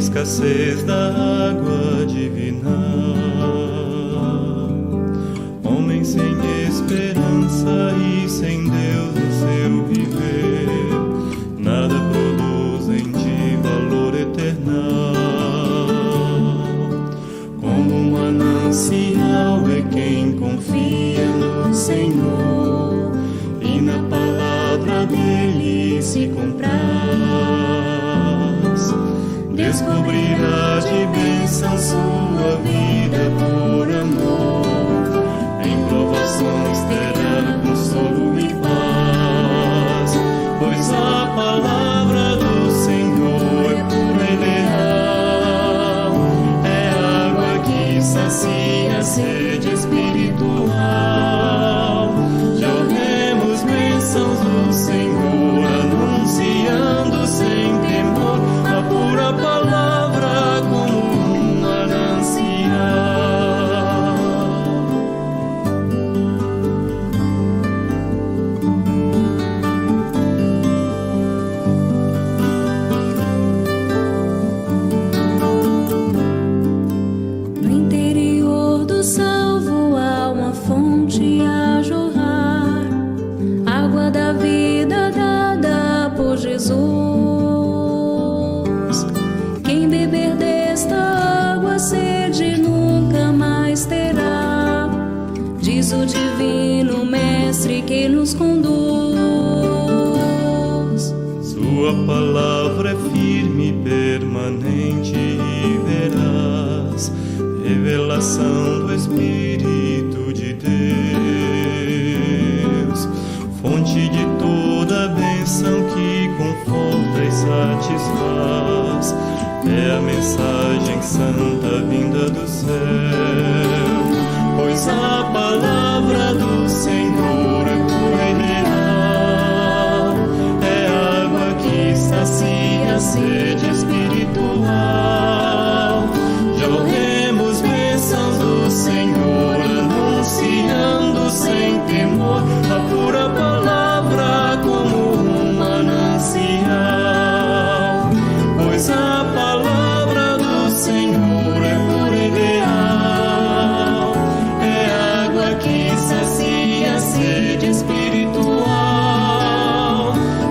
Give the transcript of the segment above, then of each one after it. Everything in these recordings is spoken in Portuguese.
escassez da água divina. Homem sem esperança e sem Deus no seu viver, nada produzem de valor eternal. Como um manancial é quem confia no Senhor e na palavra dele se compraz. Descobrirá de bênção sua vida por amor. Em provações terá consolo e paz, pois a palavra do Senhor é pura e leal. É água que sacia a sede espiritual. Jorremos bênçãos do Senhor, anunciando sem temor a pura palavra como um manancial. No interior do salvo há uma fonte a jorrar, água da vida dada por Jesus. Quem beber desta água sede nunca mais terá, diz o divino Mestre que nos conduz. Sua palavra é firme, permanente e veraz, revelação do Espírito de Deus, fonte de toda bênção que conforta e satisfaz. É a mensagem santa vinda do céu, pois a palavra do Senhor é pura e leal. É água que sacia a sede espiritual. Jorremos bênçãos do Senhor, anunciando sem temor a pura palavra como um manancial. Pois a palavra do Senhor é pura e leal. É água que sacia a sede espiritual.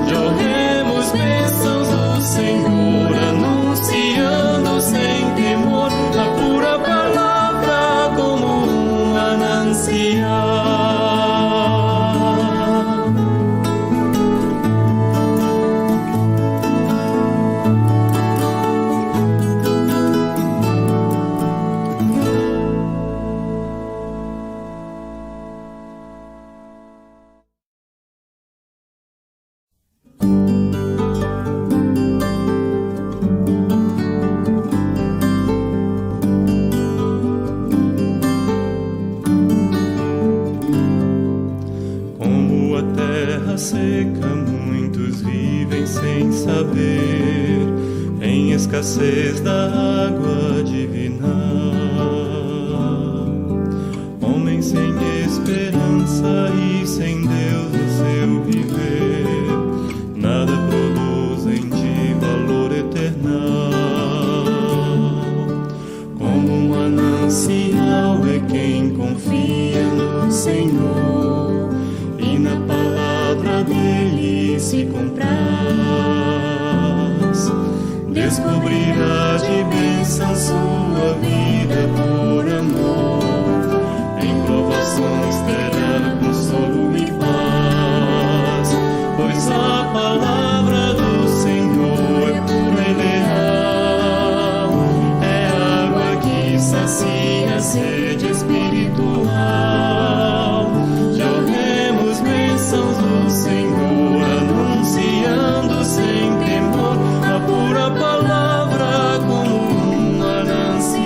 Jorremos bênçãos do Senhor, anunciando sem temor a pura palavra como um manancial. Como a terra seca, muitos vivem sem saber, em escassez da água divina. Homem sem esperança e sem Deus no seu viver, nada produzem de valor eternal. Como um manancial é quem confia no Senhor e na palavra dele se compraz. Descobrirá de bênção sua vida por amor. Em provações terá consolo e paz, pois a palavra do Senhor é pura e leal. É água que sacia a sede espiritual. Jorremos bênçãos do Senhor, anunciando sem temor a pura palavra como um manancial.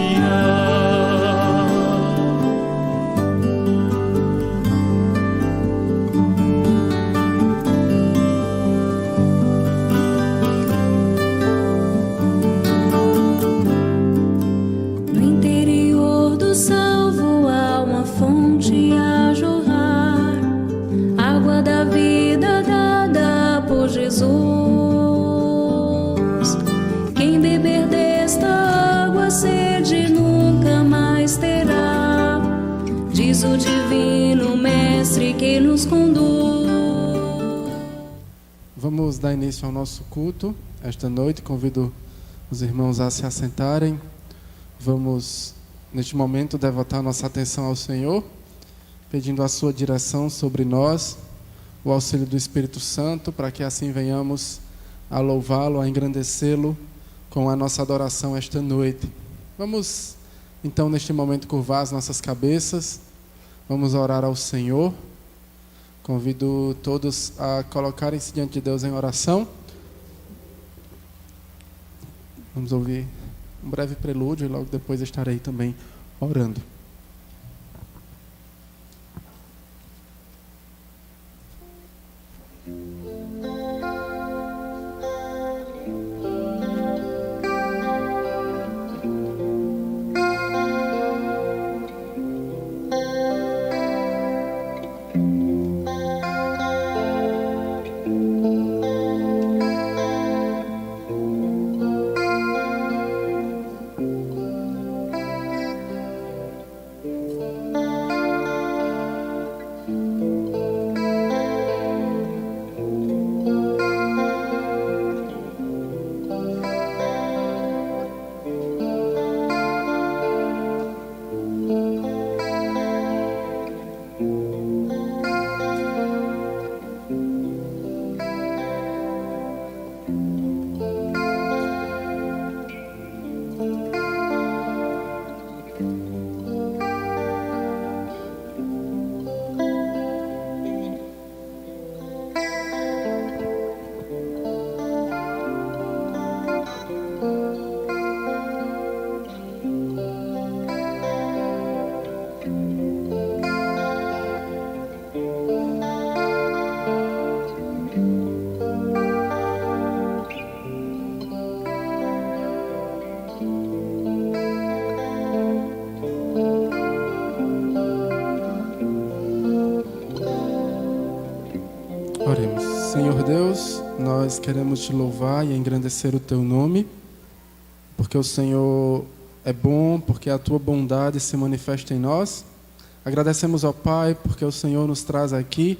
Vamos dar início ao nosso culto esta noite. Convido os irmãos a se assentarem. Vamos, neste momento, devotar nossa atenção ao Senhor, pedindo a sua direção sobre nós, o auxílio do Espírito Santo, para que assim venhamos a louvá-lo, a engrandecê-lo com a nossa adoração esta noite. Vamos, então, neste momento, curvar as nossas cabeças. Vamos orar ao Senhor. Convido todos a colocarem-se diante de Deus em oração. Vamos ouvir um breve prelúdio e logo depois estarei também orando. Oremos. Senhor Deus, nós queremos te louvar e engrandecer o teu nome, porque o Senhor é bom, porque a tua bondade se manifesta em nós. Agradecemos ao Pai, porque o Senhor nos traz aqui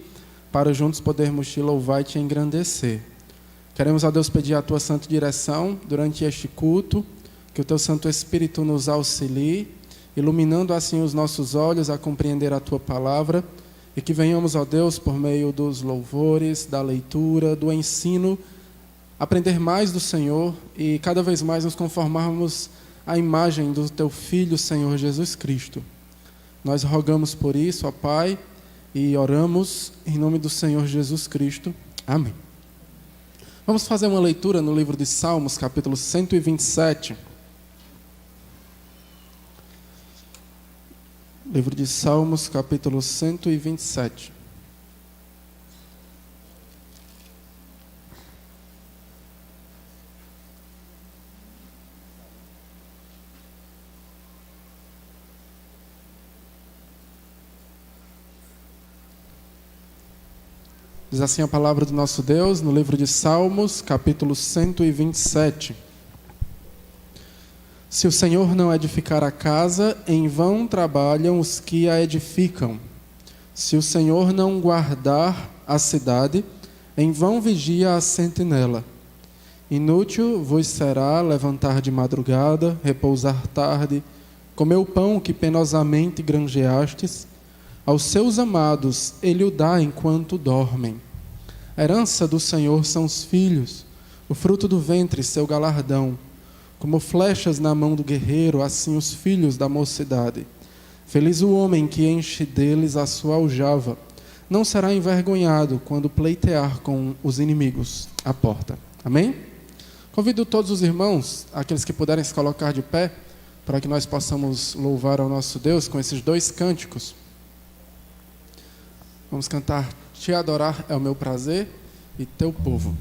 para juntos podermos te louvar e te engrandecer. Queremos a Deus pedir a tua santa direção durante este culto, que o teu Santo Espírito nos auxilie, iluminando assim os nossos olhos a compreender a tua palavra, e que venhamos, ó Deus, por meio dos louvores, da leitura, do ensino, aprender mais do Senhor e cada vez mais nos conformarmos à imagem do teu Filho, Senhor Jesus Cristo. Nós rogamos por isso, ó Pai, e oramos em nome do Senhor Jesus Cristo. Amém. Vamos fazer uma leitura no livro de Salmos, capítulo 127. Livro de Salmos, capítulo 127. Diz assim a palavra do nosso Deus, no livro de Salmos, capítulo 127. Se o Senhor não edificar a casa, em vão trabalham os que a edificam. Se o Senhor não guardar a cidade, em vão vigia a sentinela. Inútil vos será levantar de madrugada, repousar tarde, comer o pão que penosamente granjeastes. Aos seus amados ele o dá enquanto dormem. A herança do Senhor são os filhos, o fruto do ventre seu galardão. Como flechas na mão do guerreiro, assim os filhos da mocidade. Feliz o homem que enche deles a sua aljava. Não será envergonhado quando pleitear com os inimigos à porta. Amém? Convido todos os irmãos, aqueles que puderem se colocar de pé, para que nós possamos louvar ao nosso Deus com esses dois cânticos. Vamos cantar Te adorar é o meu prazer e teu povo.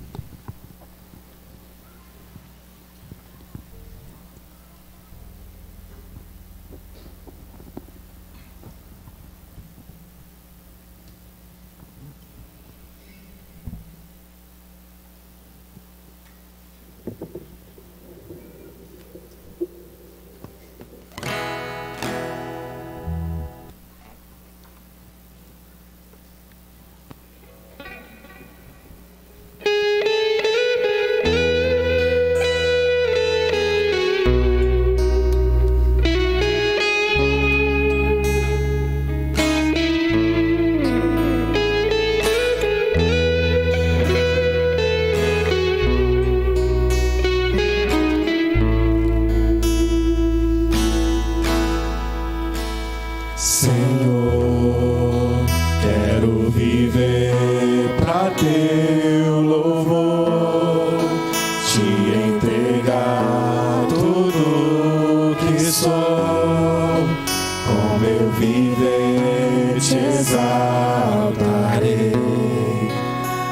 te exaltarei,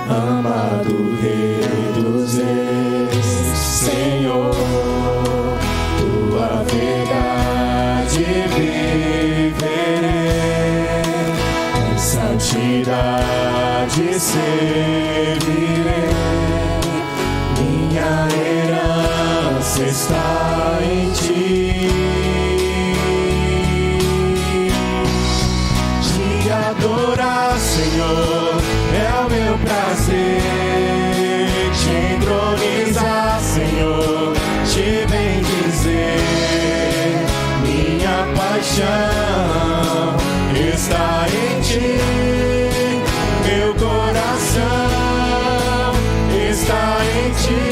amado Rei dos Reis, Senhor, tua verdade viverei, em santidade servirei, minha herança está em ti. Adorar, Senhor, é o meu prazer. Te entronizar, Senhor, te bendizer. Minha paixão está em ti. Meu coração está em ti.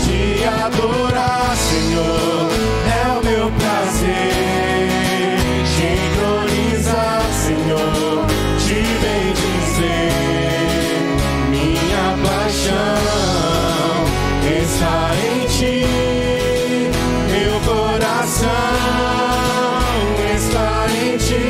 Te adorar, Senhor, é o meu prazer. Te entronizar, Senhor, te bendizer. Minha paixão está em ti. Meu coração está em ti.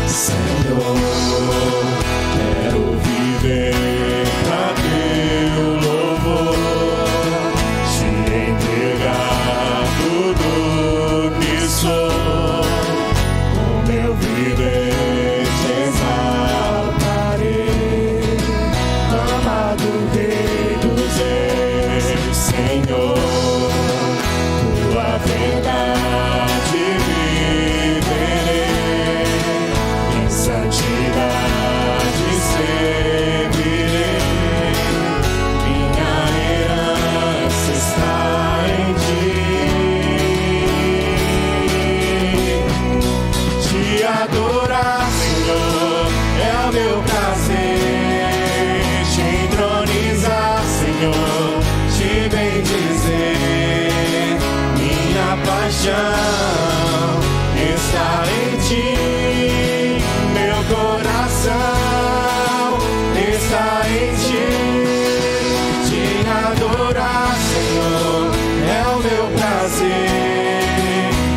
Senhor, quero viver pra teu louvor, te entregar tudo que sou. Com meu viver te exaltarei, amado Rei dos Reis, Senhor, tua verdade viverei, em santidade servirei, minha herança está em ti. Te adorar, Senhor, é o meu prazer. Te entronizar, Senhor, te bendizer. Minha paixão está em ti. Meu coração está em ti. Te adorar, Senhor, é o meu prazer.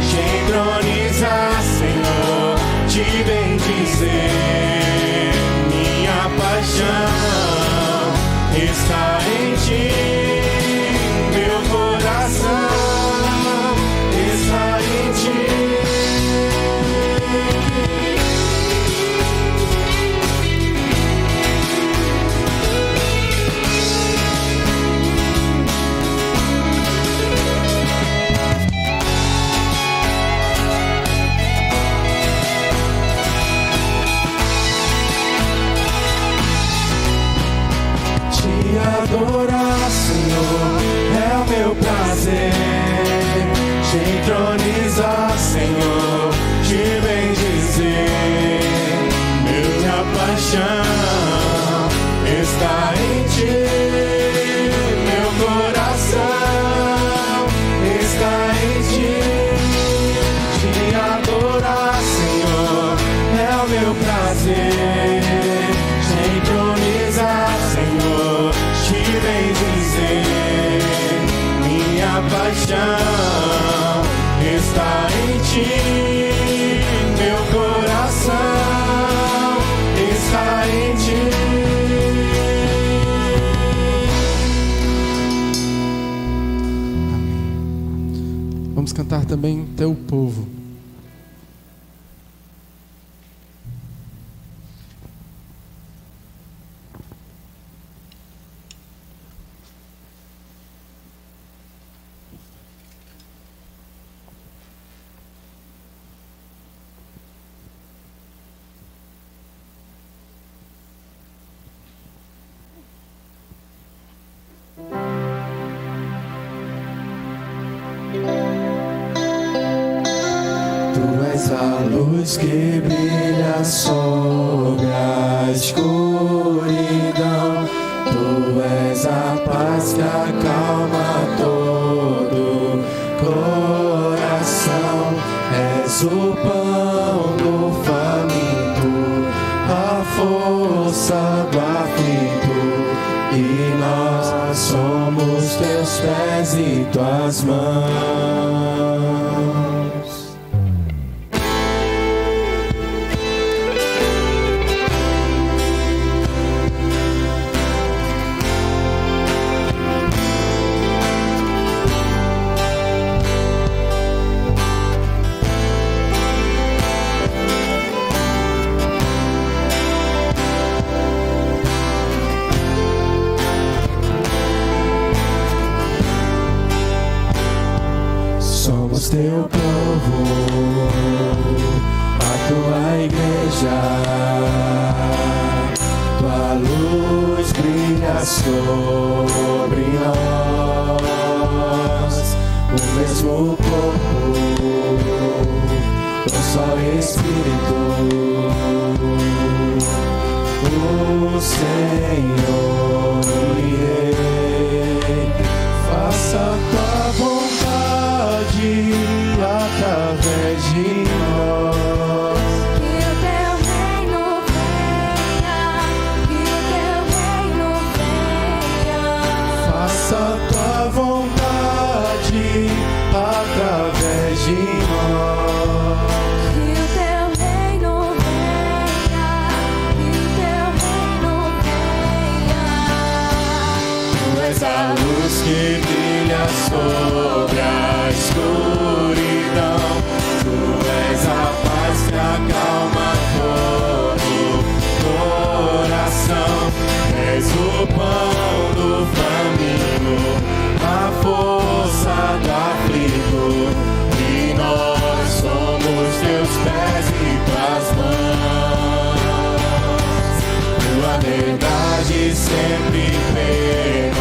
Te entronizar, Senhor, te bendizer. Minha paixão está em ti. Meu coração está em ti. Te adorar, Senhor, é o meu prazer. Te entronizar, Senhor, te bendizer. Minha paixão está em ti. Meu coração está em ti. Te adorar, Senhor, é o meu prazer. Te entronizar, Senhor, te bendizer. Minha paixão está em ti. Meu coração está em ti. Vamos cantar também Teu Povo. Tu és a luz que brilha sobre a escuridão. Tu és a paz que acalma todo coração. És o pão do faminto, a força pés e tuas mãos. Somos teu povo, a tua igreja, tua luz brilha sobre nós, o mesmo corpo, um só Espírito, o Senhor e Rei, faça a tua vontade através de nós. Que o teu reino venha, que o teu reino venha. Faça a tua vontade através de nós. Que o teu reino venha, que o teu reino venha. Tu és a luz que brilha sobre a escuridão. Tu és a paz que acalma todo coração. És o pão do faminto, a força do aflito. E nós somos teus pés e tuas mãos. Tua verdade sempre permanecerá.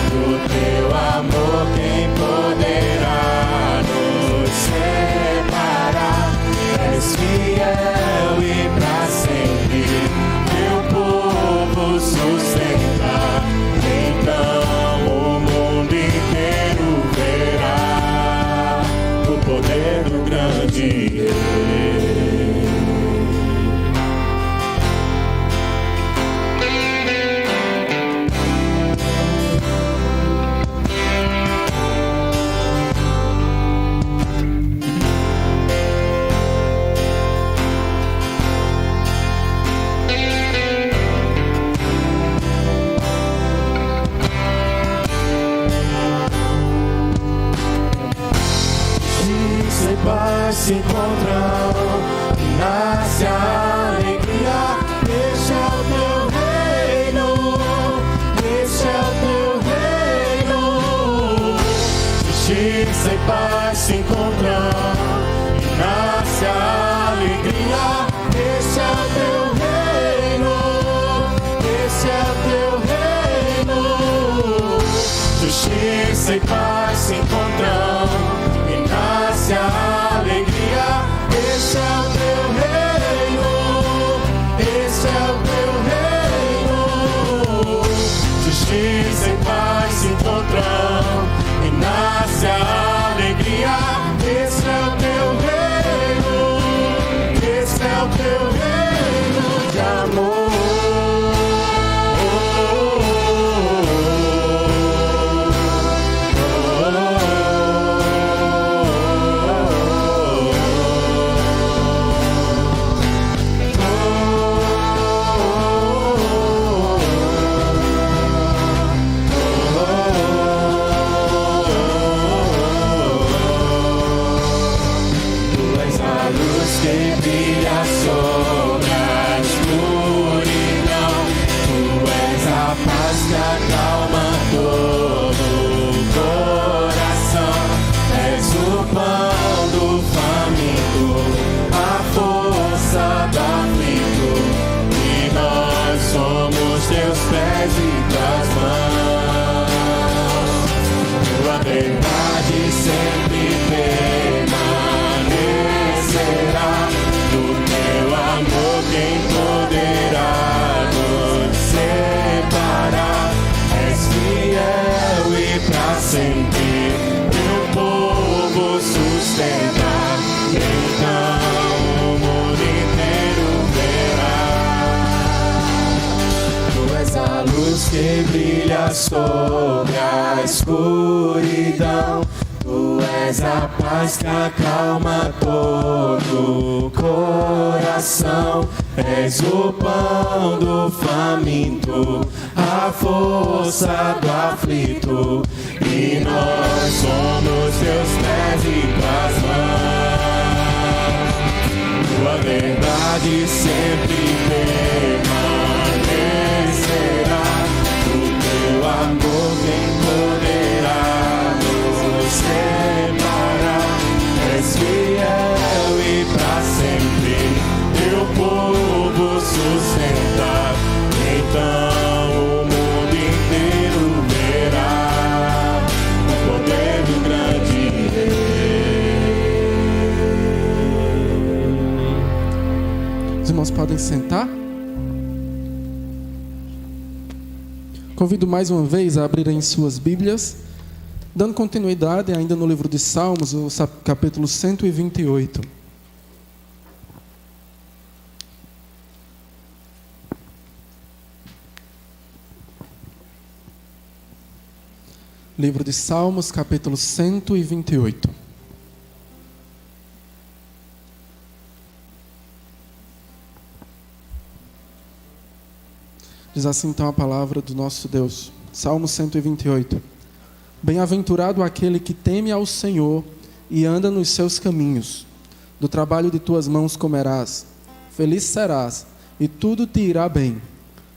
Do teu amor quem poderá nos separar? És fiel e pra sempre teu povo sustenta. Então o mundo inteiro verá o poder do grande Rei. Paz se encontram, nasce a alegria. Este é o teu reino, este é o teu reino. Justiça e paz se encontram, nasce a alegria. Este é o teu reino, este é o teu reino. Justiça e paz se encontram, nasce a alegria. Este é o teu reino, este é o teu reino. Justiça e paz se encontram e nasce a alegria. Este é o teu reino, este é o teu reino de amor. Que brilha sobre a escuridão. Tu és a paz que acalma todo o coração. És o pão do faminto, a força do aflito. E nós somos teus pés e tuas mãos. Tua verdade sempre permanecerá. Do teu amor quem poderá nos separar? És fiel e pra sempre teu povo sustenta. que brilha sobre a escuridão. Tu és a paz que acalma todo o coração. És o pão do faminto, a força do aflito. E nós somos teus pés e tuas mãos. Tua verdade sempre permanecerá. O teu amor quem poderá nos separar. És fiel e pra sempre teu povo sustenta. Então o mundo inteiro verá o poder do grande Rei. Os irmãos podem sentar. Convido mais uma vez a abrirem suas Bíblias, dando continuidade ainda no livro de Salmos, o capítulo 128. Livro de Salmos, capítulo 128. Diz assim então a palavra do nosso Deus. Salmo 128. Bem-aventurado aquele que teme ao Senhor e anda nos seus caminhos. Do trabalho de tuas mãos comerás. Feliz serás e tudo te irá bem.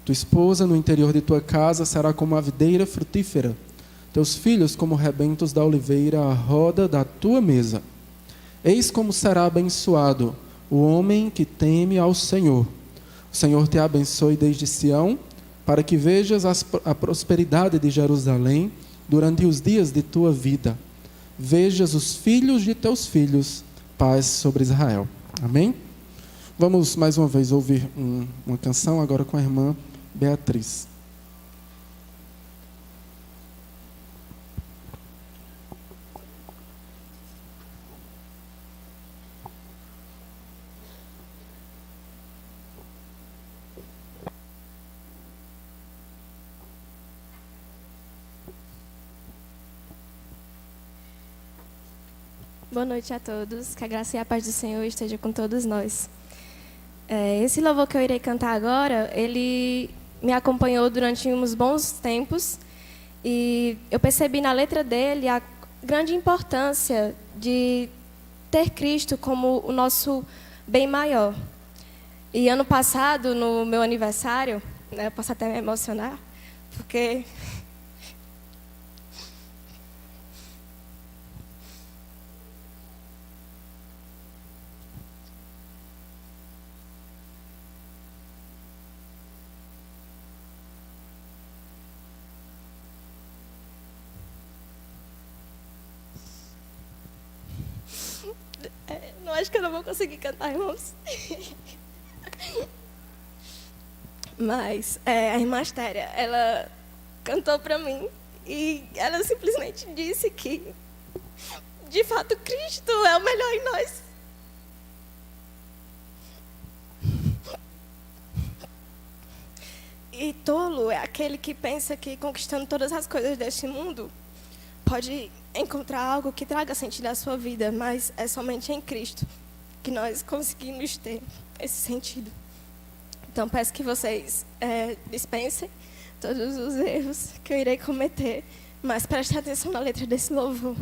Tua esposa no interior de tua casa será como a videira frutífera. Teus filhos como rebentos da oliveira à roda da tua mesa. Eis como será abençoado o homem que teme ao Senhor. O Senhor te abençoe desde Sião, para que vejas a prosperidade de Jerusalém durante os dias de tua vida. Vejas os filhos de teus filhos, paz sobre Israel. Amém? Vamos mais uma vez ouvir uma canção agora com a irmã Beatriz. Boa noite a todos, que a graça e a paz do Senhor esteja com todos nós. Esse louvor que eu irei cantar agora, ele me acompanhou durante uns bons tempos e eu percebi na letra dele a grande importância de ter Cristo como o nosso bem maior. E ano passado, no meu aniversário, eu posso até me emocionar, porque... Não acho que eu não vou conseguir cantar, irmãos. Mas a irmã Astéria, ela cantou para mim e ela simplesmente disse que, de fato, Cristo é o melhor em nós. E tolo é aquele que pensa que conquistando todas as coisas deste mundo pode encontrar algo que traga sentido à sua vida, mas é somente em Cristo que nós conseguimos ter esse sentido. Então, peço que vocês dispensem todos os erros que eu irei cometer, mas prestem atenção na letra desse louvor.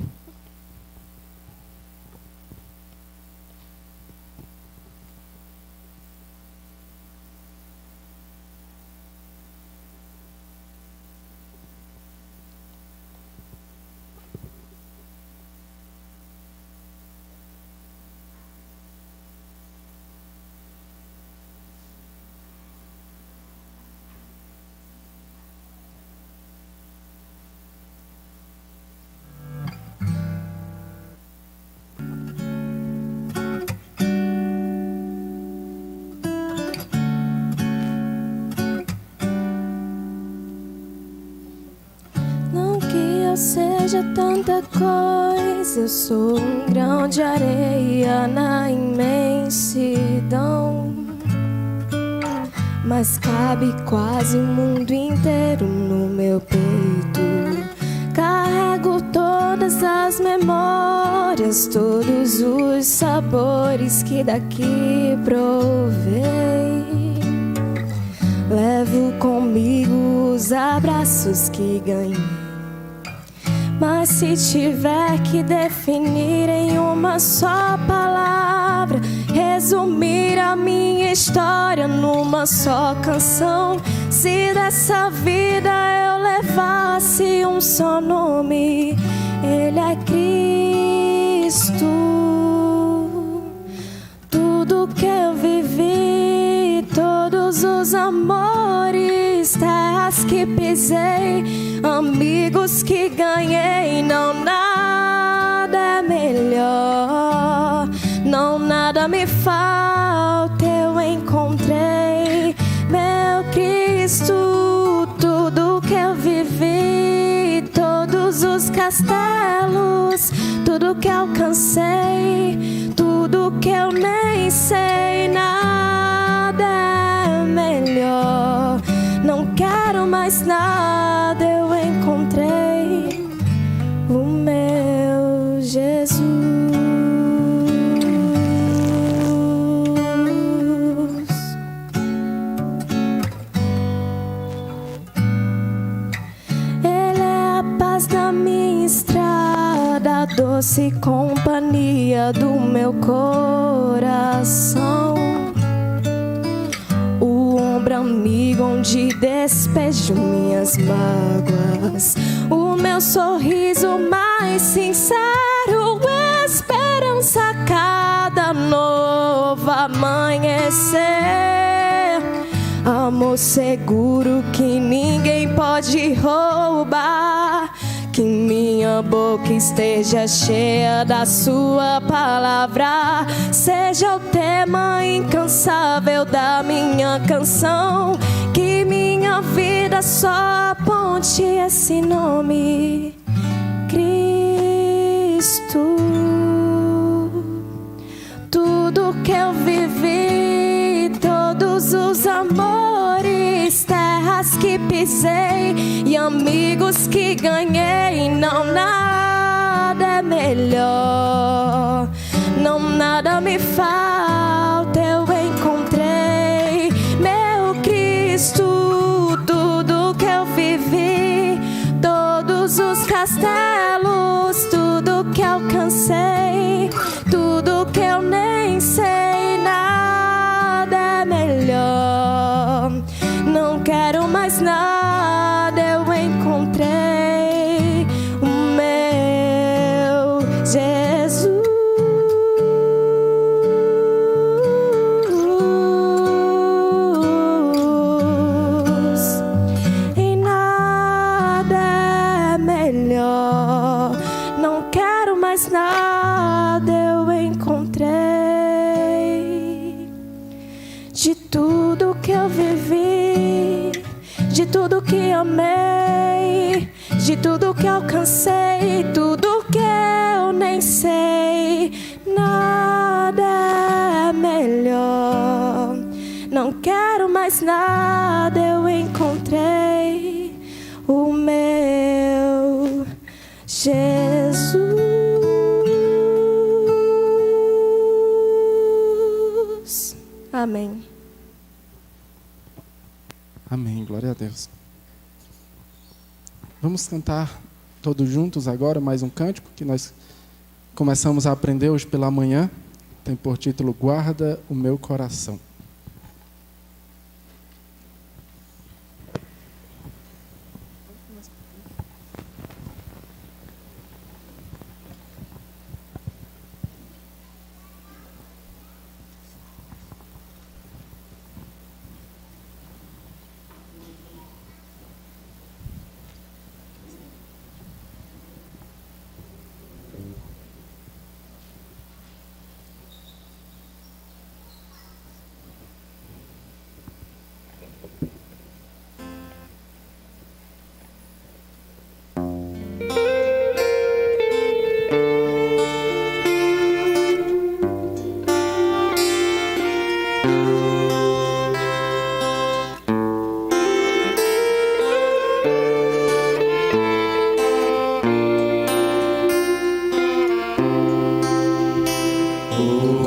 Seja tanta coisa, eu sou um grão de areia na imensidão. mas cabe quase o mundo inteiro no meu peito. Carrego todas as memórias, todos os sabores que daqui provei. Levo comigo os abraços que ganhei. Mas se tiver que definir em uma só palavra, resumir a minha história numa só canção, se dessa vida eu levasse um só nome, Ele é Cristo. Tudo que eu vivi, todos os amores, terras que pisei, amigos que ganhei, não nada é melhor, não nada me falta, eu encontrei meu Cristo. Tudo que eu vivi, todos os castelos, tudo que alcancei, tudo que eu nem sei, nada é melhor, não quero mais nada, eu encontrei o meu Jesus. Ele é a paz da minha estrada, a doce companhia do meu coração, o ombro amigo onde despejo minhas mágoas, o meu sorriso mais sincero, esperança a cada novo amanhecer, amor seguro que ninguém pode roubar, que minha boca esteja cheia da sua palavra, seja o tema incansável da minha canção, que minha vida só aponte esse nome, Cristo. Tudo que eu vivi, todos os amores, terras que pisei e amigos que ganhei, não nada é melhor, não nada me falta, eu encontrei meu Cristo. Tudo que eu vivi, todos os castelos, tudo que alcancei, tudo que eu nem sei, nada é melhor, não quero mais nada, eu encontrei o meu Jesus. E nada é melhor, não quero mais nada, eu encontrei. De tudo que eu vivi, de tudo que amei, de tudo que alcancei, tudo que eu nem sei, nada é melhor, não quero mais nada, eu encontrei o meu Jesus. Amém. Amém, glória a Deus. Vamos cantar todos juntos agora mais um cântico que nós começamos a aprender hoje pela manhã. Tem por título Guarda o Meu Coração.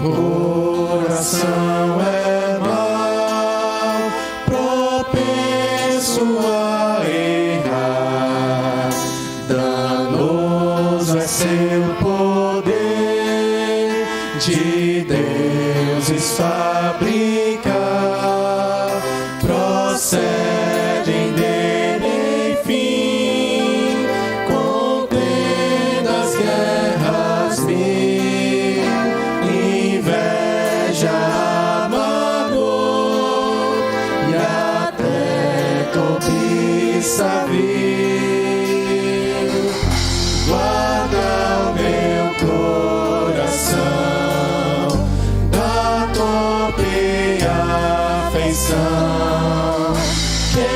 coração é mau, propenso a errar. Danoso é seu poder, de deuses fabricar. Procedem dele, enfim, contendas, guerras mil, inveja, amargor e até cobiça vil. Guarda o meu coração da torpe afeição, que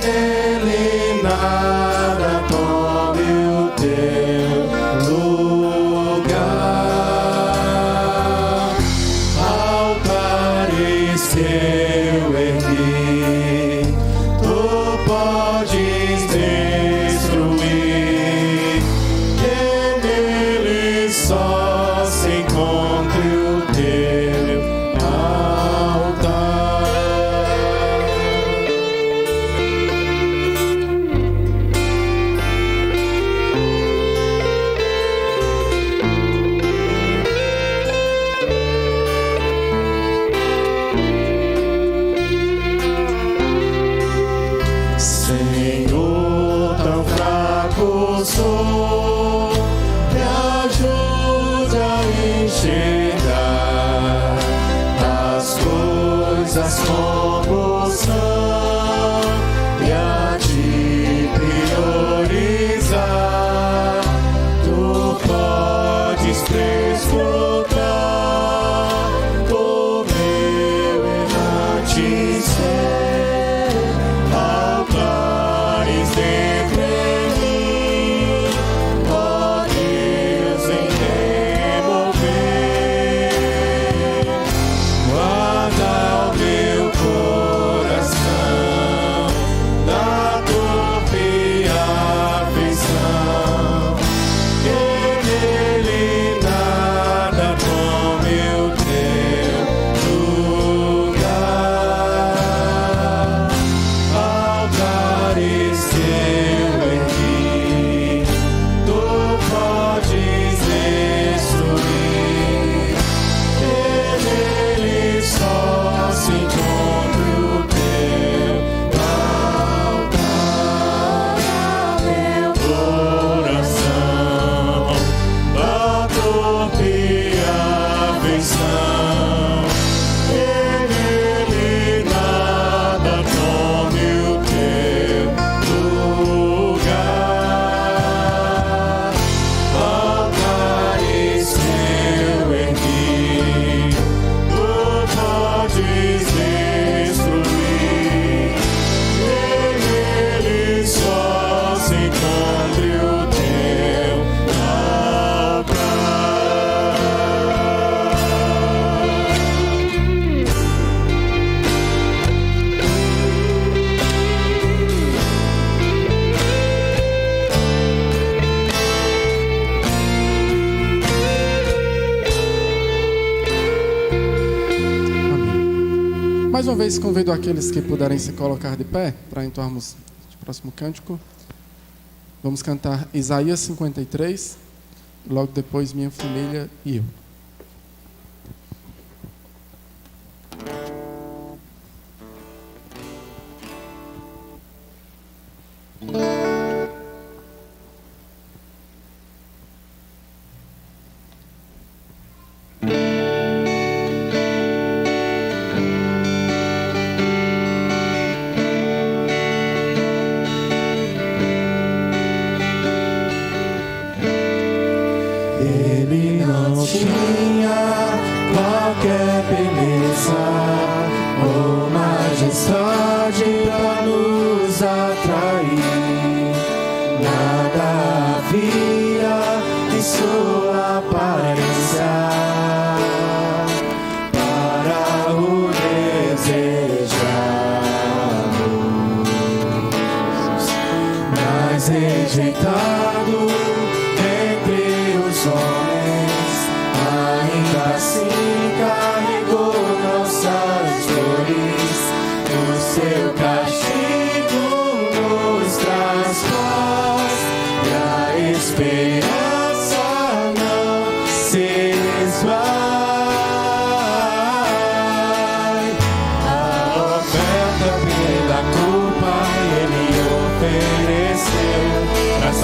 nele nada tome o teu lugar. Altares que eu ergui, tu podes destruir, que nele só se encontre o teu altar. Senhor, tão fraco sou, me ajude a enxergar as coisas como são e a te priorizar. Tu podes prescrutar o meu errante ser. Altares dentro em mim, ó Deus, vem remover. Guarda o meu coração da torpe afeição, que nele nada tome o teu lugar. Altares que eu ergui, tu podes destruir, que nele só se encontre o teu altar. Meu coração da torpe afeição, que nele nada tome o teu lugar. Altares que eu ergui, tu podes destruir, que nele só se encontre o teu altar. Amém. Mais uma vez convido aqueles que puderem se colocar de pé para entoarmos o próximo cântico. Vamos cantar Isaías 53, logo depois Minha Família e Eu. Ele não te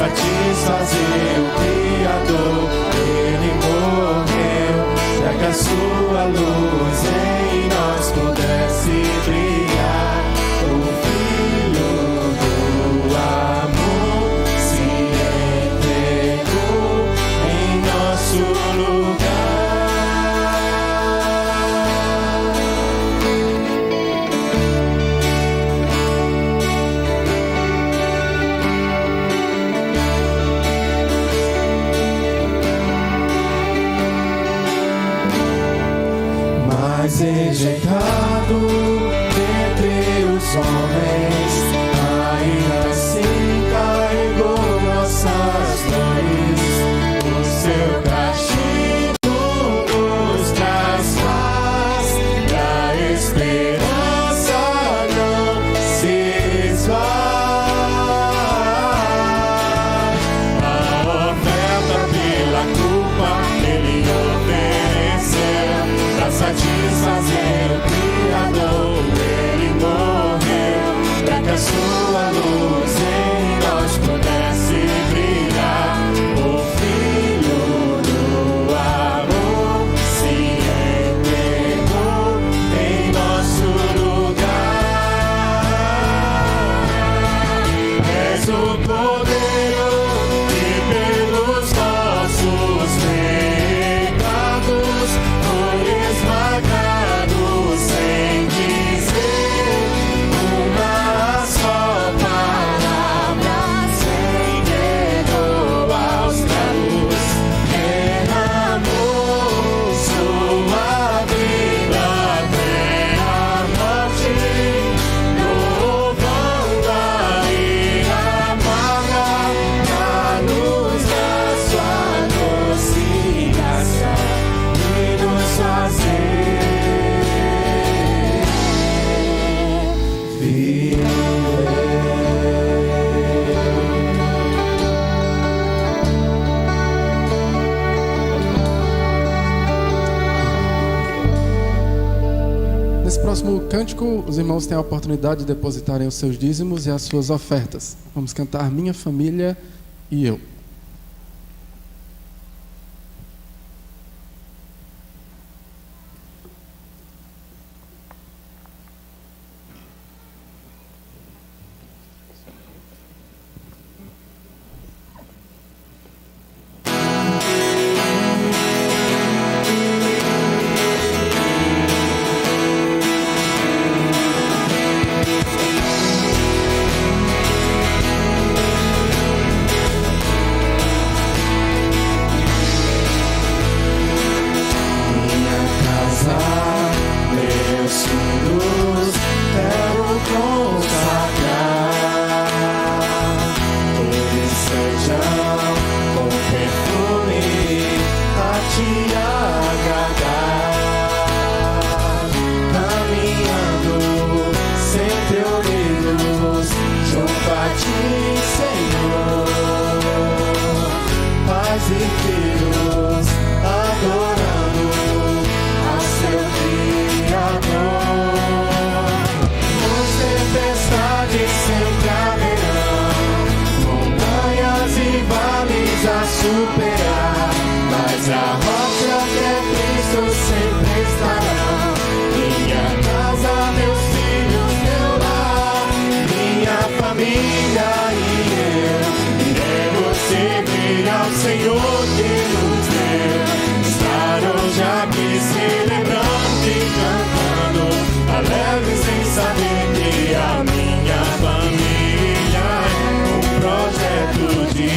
satisfazer o Criador. Ele morreu para que a sua luz em nós pudesse brilhar. O Filho do amor se entregou em nosso lugar. Mas rejeitado dentre os homens, ainda assim carregou nossas dores. O seu castigo nos traz paz, e a esperança não se esvai. A oferta pela culpa ele ofereceu, para satisfazer o Criador. Ele morreu para que a sua luz em nós pudesse brilhar. O Filho do amor se entregou em nosso lugar. És o cordeiro que pelos nossos pecados foi esmagado sem dizer uma só palavra. Se entregou aos cravos, derramou sua vida até a morte, louvando a ira amarga na luz da sua doce graça e nos fazer viver. Nesse próximo cântico, os irmãos têm a oportunidade de depositarem os seus dízimos e as suas ofertas. Vamos cantar Minha Família e Eu. Minha casa, meus filhos, quero consagrar. Eles sejam com perfume a te agradar. Caminhando sempre unidos junto a ti, Senhor. Pais e filhos adorando a seu Criador. As tempestades sempre haverão, montanhas e vales a superar, mas a rocha que é Cristo sempre estará. Minha casa, meus filhos, meu lar, minha família e eu iremos servir ao Senhor que nos deu. Estar hoje aqui celebrando e cantando, alegres em saber que a minha família é um projeto de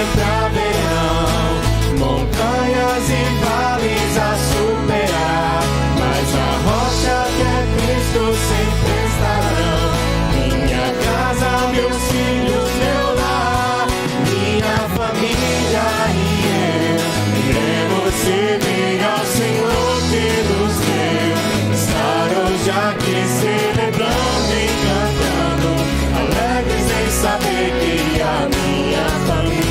sempre haverão montanhas e vales a superar, mas a rocha que é Cristo sempre estarão. Minha casa, meus filhos, meu lar, minha família e eu iremos servir ao Senhor que nos deu. Estar hoje aqui celebrando e cantando, alegres em saber que a minha família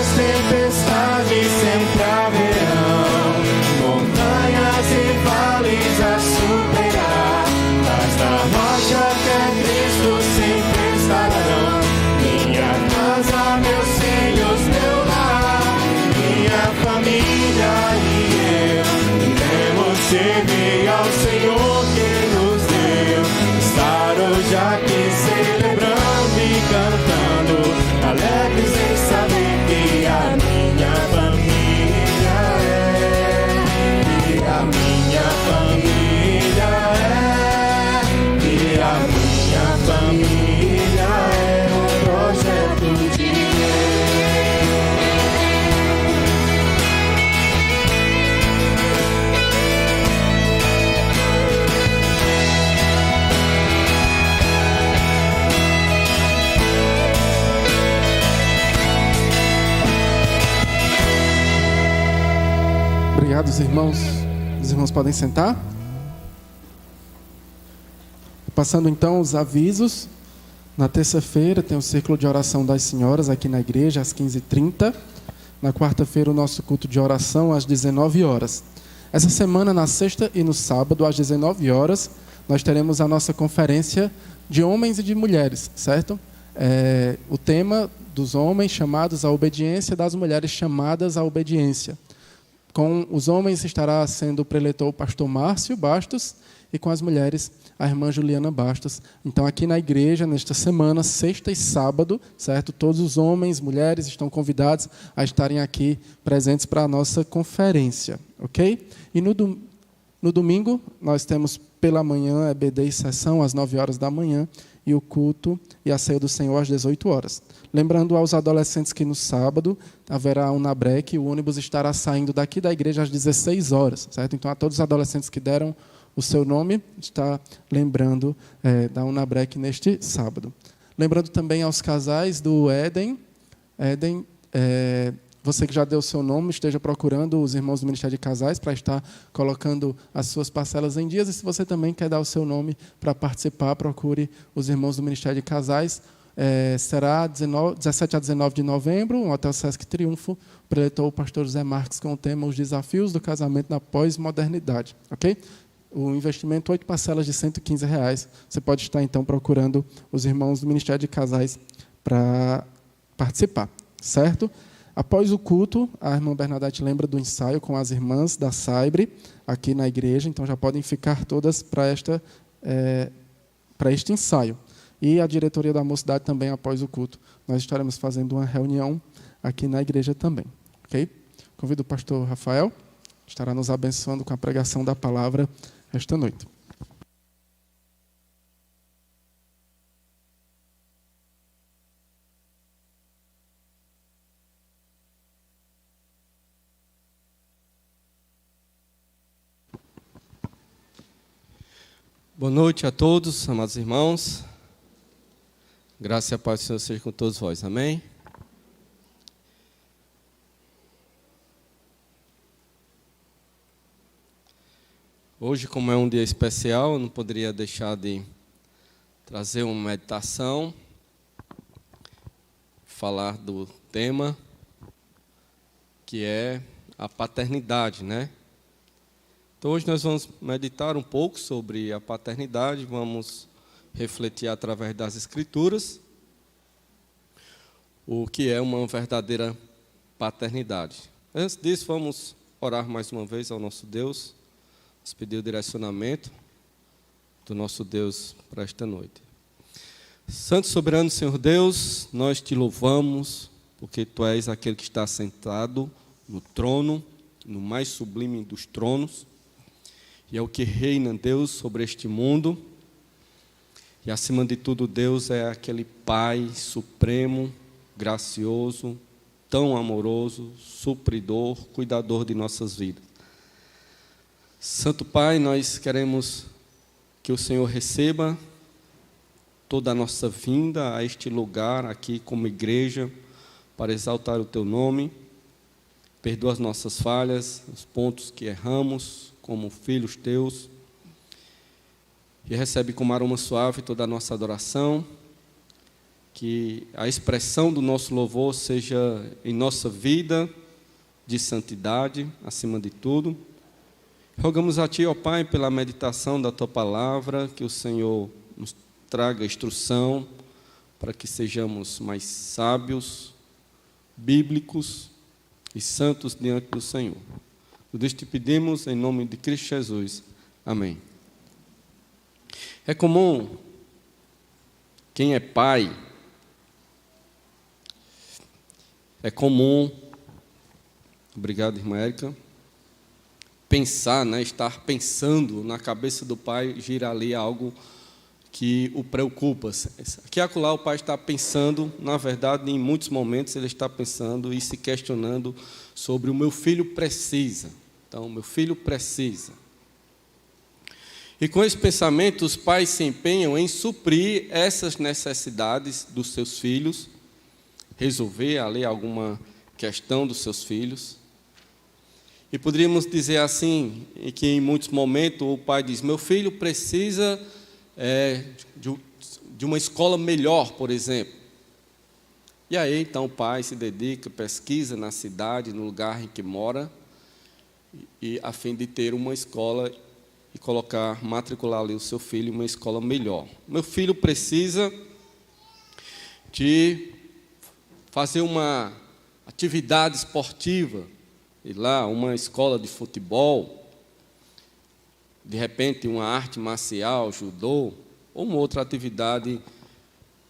As tempestades sempre haverão montanhas e vales a superar, mas da rocha que é Cristo sempre estarão. Minha casa, meus filhos, meu lar, minha família e eu iremos servir ao Senhor que nos deu. Estar hoje aqui celebrando e cantando, alegres em saber que a minha família que a minha família que a minha família é um projeto de Obrigado, irmãos. Os irmãos podem sentar. Passando então os avisos. Na terça-feira tem o círculo de oração das senhoras aqui na igreja às 15h30. Na quarta-feira o nosso culto de oração às 19 horas. Essa semana, na sexta e no sábado às 19 horas, nós teremos a nossa conferência de homens e de mulheres, certo? O tema dos homens chamados à obediência, das mulheres chamadas à obediência. Com os homens estará sendo o preletor o pastor Márcio Bastos e com as mulheres a irmã Juliana Bastos. Então aqui na igreja, nesta semana, sexta e sábado, certo? Todos os homens, mulheres estão convidados a estarem aqui presentes para a nossa conferência, ok? E no domingo nós temos pela manhã EBD e sessão às 9 horas da manhã e o culto e a ceia do Senhor às 18 horas. Lembrando aos adolescentes que no sábado haverá um Nabrec, o ônibus estará saindo daqui da igreja às 16 horas, certo? Então, a todos os adolescentes que deram o seu nome, está lembrando da Unabrec neste sábado. Lembrando também aos casais do Éden, você que já deu o seu nome, esteja procurando os irmãos do Ministério de Casais para estar colocando as suas parcelas em dias. E se você também quer dar o seu nome para participar, procure os irmãos do Ministério de Casais. Será 17 a 19 de novembro, no Hotel Sesc Triunfo, preletor o pastor José Marques com o tema Os Desafios do Casamento na Pós-Modernidade. Ok? O investimento, 8 parcelas de R$115. Você pode estar, então, procurando os irmãos do Ministério de Casais para participar, certo? Após o culto, a irmã Bernadette lembra do ensaio com as irmãs da Saibre, aqui na igreja, então já podem ficar todas para este ensaio. E a diretoria da mocidade também, após o culto, nós estaremos fazendo uma reunião aqui na igreja também. Ok? Convido o pastor Rafael, estará nos abençoando com a pregação da palavra esta noite. Boa noite a todos, amados irmãos. Graça e a paz do Senhor seja com todos vós. Amém? Hoje, como é um dia especial, eu não poderia deixar de trazer uma meditação, falar do tema, que é a paternidade, né? Então, hoje nós vamos meditar um pouco sobre a paternidade, vamos refletir através das Escrituras o que é uma verdadeira paternidade. Antes disso, vamos orar mais uma vez ao nosso Deus, nos pedir o direcionamento do nosso Deus para esta noite. Santo e soberano Senhor Deus, nós te louvamos, porque Tu és aquele que está sentado no trono, no mais sublime dos tronos, e é o que reina, Deus, sobre este mundo. E, acima de tudo, Deus é aquele Pai supremo, gracioso, tão amoroso, supridor, cuidador de nossas vidas. Santo Pai, nós queremos que o Senhor receba toda a nossa vinda a este lugar, aqui como igreja, para exaltar o Teu nome. Perdoa as nossas falhas, os pontos que erramos, como filhos Teus. E recebe como aroma suave toda a nossa adoração. Que a expressão do nosso louvor seja em nossa vida de santidade, acima de tudo. Rogamos a Ti, ó Pai, pela meditação da Tua palavra, que o Senhor nos traga instrução para que sejamos mais sábios, bíblicos e santos diante do Senhor. Tudo isso te pedimos em nome de Cristo Jesus. Amém. É comum quem é pai, obrigado, irmã Érica, pensar, estar pensando na cabeça do pai, gira ali algo que o preocupa. Aqui acolá o pai está pensando, na verdade, em muitos momentos ele está pensando e se questionando sobre o meu filho precisa. Então, meu filho precisa. E com esse pensamento, os pais se empenham em suprir essas necessidades dos seus filhos, resolver ali alguma questão dos seus filhos. E poderíamos dizer assim, que em muitos momentos o pai diz, meu filho precisa de uma escola melhor, por exemplo. E aí, então, o pai se dedica, pesquisa na cidade, no lugar em que mora, a fim de ter uma escola e matricular ali o seu filho em uma escola melhor. Meu filho precisa de fazer uma atividade esportiva, ir lá, uma escola de futebol, de repente uma arte marcial, judô, ou uma outra atividade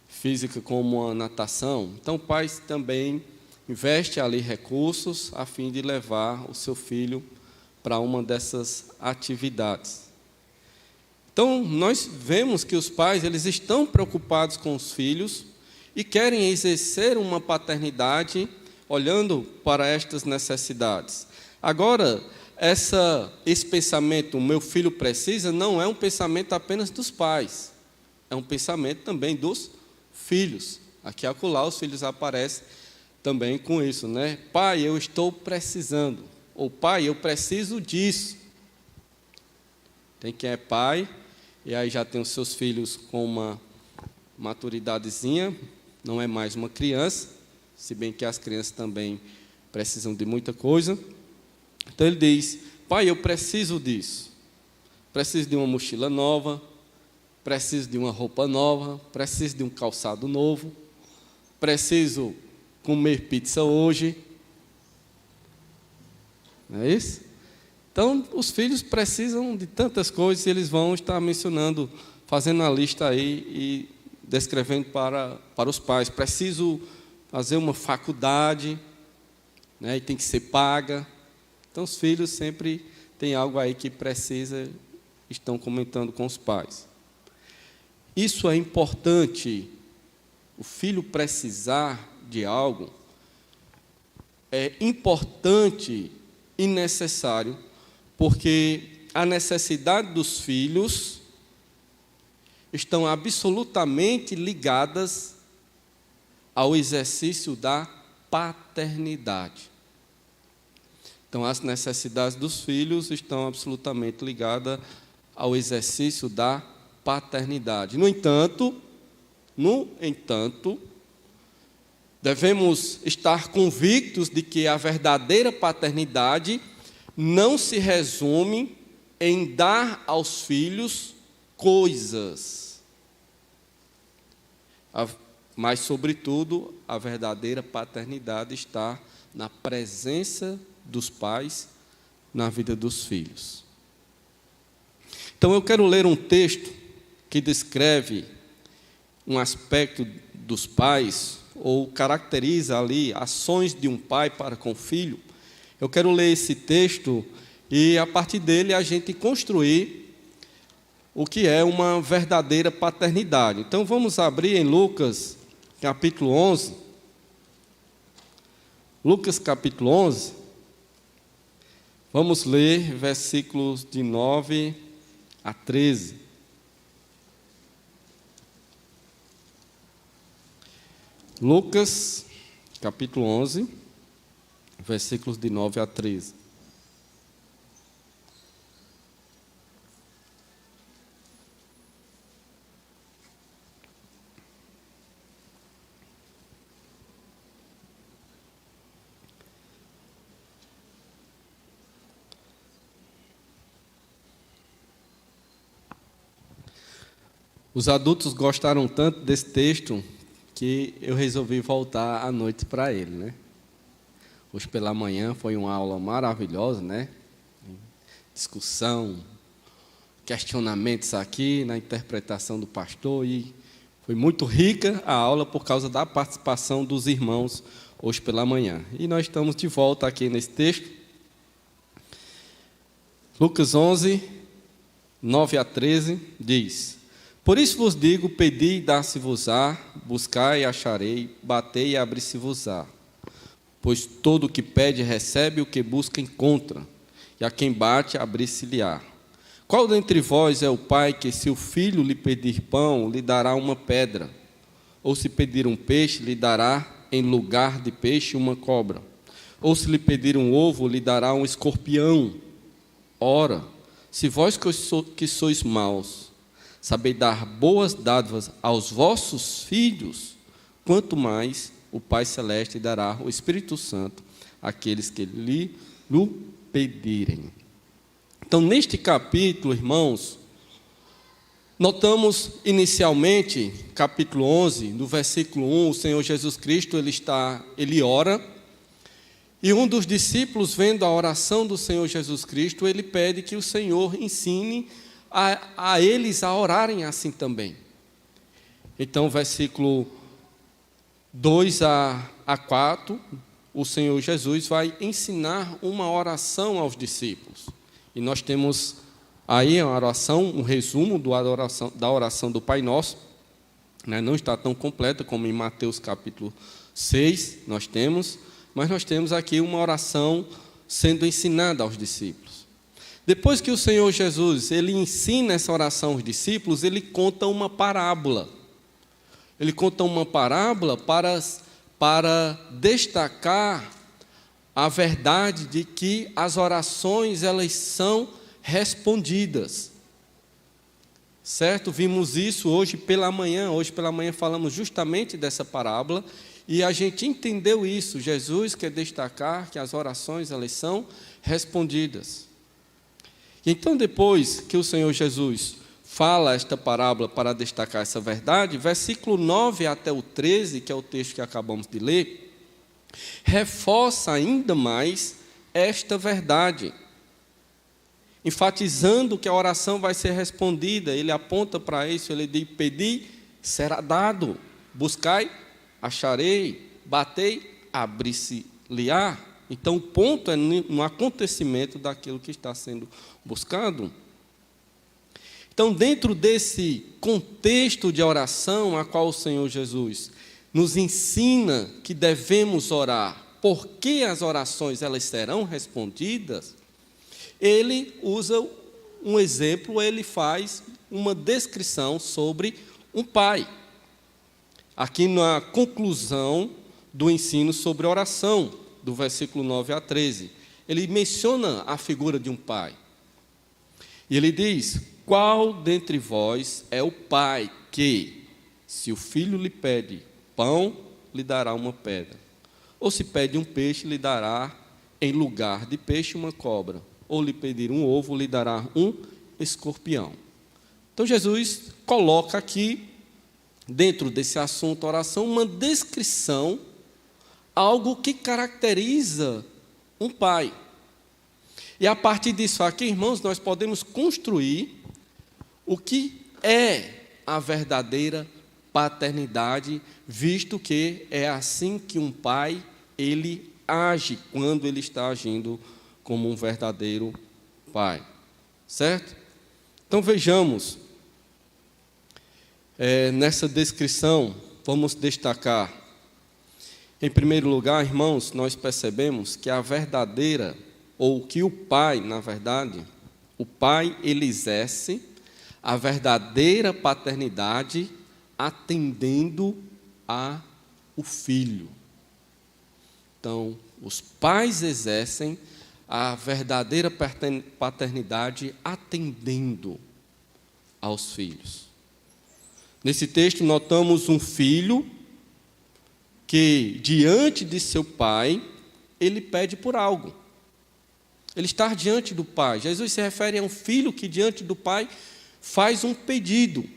física como a natação. Então, o pai também investe ali recursos a fim de levar o seu filho para uma dessas atividades. Então, nós vemos que os pais eles estão preocupados com os filhos e querem exercer uma paternidade olhando para estas necessidades. Agora, esse pensamento, o meu filho precisa, não é um pensamento apenas dos pais, é um pensamento também dos filhos. Aqui e acolá os filhos aparecem também com isso, Pai, eu estou precisando, ou pai, eu preciso disso. Tem quem é pai, e aí já tem os seus filhos com uma maturidadezinha, não é mais uma criança, se bem que as crianças também precisam de muita coisa. Então ele diz, pai, eu preciso disso. Preciso de uma mochila nova, preciso de uma roupa nova, preciso de um calçado novo, preciso comer pizza hoje. Não é isso? Então, os filhos precisam de tantas coisas e eles vão estar mencionando, fazendo a lista aí e descrevendo para os pais. Preciso fazer uma faculdade, e tem que ser paga. Então, os filhos sempre têm algo aí que precisa, estão comentando com os pais. Isso é importante. O filho precisar de algo é importante e necessário, porque a necessidade dos filhos estão absolutamente ligadas ao exercício da paternidade. Então, as necessidades dos filhos estão absolutamente ligadas ao exercício da paternidade. No entanto, devemos estar convictos de que a verdadeira paternidade não se resume em dar aos filhos coisas, mas, sobretudo, a verdadeira paternidade está na presença dos pais na vida dos filhos. Então, eu quero ler um texto que descreve um aspecto dos pais, ou caracteriza ali ações de um pai para com o filho. Eu quero ler esse texto e, a partir dele, a gente construir o que é uma verdadeira paternidade. Então vamos abrir em Lucas, capítulo 11. Lucas, capítulo 11. Vamos ler versículos de 9 a 13. Lucas, capítulo 11, versículos de 9 a 13. Os adultos gostaram tanto desse texto que eu resolvi voltar à noite para ele, né? Hoje pela manhã foi uma aula maravilhosa, né? Discussão, questionamentos aqui na interpretação do pastor, e foi muito rica a aula por causa da participação dos irmãos hoje pela manhã. E nós estamos de volta aqui nesse texto. Lucas 11, 9 a 13, diz: Por isso vos digo, pedi e dar-se-vos-á, buscai e acharei, batei e abri-se-vos-á. Pois todo o que pede recebe, o que busca encontra, e a quem bate abrir-se-lhe-á. Qual dentre vós é o pai que, se o filho lhe pedir pão, lhe dará uma pedra? Ou se pedir um peixe, lhe dará em lugar de peixe uma cobra? Ou se lhe pedir um ovo, lhe dará um escorpião? Ora, se vós que sois maus, sabeis dar boas dádivas aos vossos filhos, quanto mais o Pai Celeste dará o Espírito Santo àqueles que lhe pedirem. Então, neste capítulo, irmãos, notamos inicialmente, capítulo 11, no versículo 1, o Senhor Jesus Cristo, ele ora, e um dos discípulos, vendo a oração do Senhor Jesus Cristo, ele pede que o Senhor ensine a eles a orarem assim também. Então, versículo 2 a 4, o Senhor Jesus vai ensinar uma oração aos discípulos. E nós temos aí a oração, um resumo da oração do Pai Nosso, né? Não está tão completa como em Mateus capítulo 6 nós temos, mas nós temos aqui uma oração sendo ensinada aos discípulos. Depois que o Senhor Jesus ele ensina essa oração aos discípulos, ele conta uma parábola. Ele conta uma parábola para destacar a verdade de que as orações elas são respondidas. Certo? Vimos isso hoje pela manhã. Hoje pela manhã falamos justamente dessa parábola e a gente entendeu isso. Jesus quer destacar que as orações elas são respondidas. Então, depois que o Senhor Jesus fala esta parábola para destacar essa verdade, versículo 9 até o 13, que é o texto que acabamos de ler, reforça ainda mais esta verdade, enfatizando que a oração vai ser respondida. Ele aponta para isso, ele diz: pedi, será dado, buscai, acharei, batei, abri-se-lhe-á. Então, o ponto é no acontecimento daquilo que está sendo buscado. Então, dentro desse contexto de oração a qual o Senhor Jesus nos ensina que devemos orar, porque as orações elas serão respondidas, ele usa um exemplo, ele faz uma descrição sobre um pai. Aqui na conclusão do ensino sobre oração, do versículo 9 a 13, ele menciona a figura de um pai. E ele diz: qual dentre vós é o pai que, se o filho lhe pede pão, lhe dará uma pedra? Ou se pede um peixe, lhe dará em lugar de peixe uma cobra? Ou lhe pedir um ovo, lhe dará um escorpião? Então Jesus coloca aqui, dentro desse assunto oração, uma descrição, algo que caracteriza um pai. E a partir disso aqui, irmãos, nós podemos construir o que é a verdadeira paternidade, visto que é assim que um pai, ele age quando ele está agindo como um verdadeiro pai. Certo? Então vejamos, nessa descrição, vamos destacar. Em primeiro lugar, irmãos, nós percebemos que a verdadeira, ou que o pai, na verdade, o pai, ele exerce a verdadeira paternidade atendendo ao filho. Então, os pais exercem a verdadeira paternidade atendendo aos filhos. Nesse texto, notamos um filho que, diante de seu pai, ele pede por algo. Ele está diante do pai. Jesus se refere a um filho que, diante do pai, faz um pedido.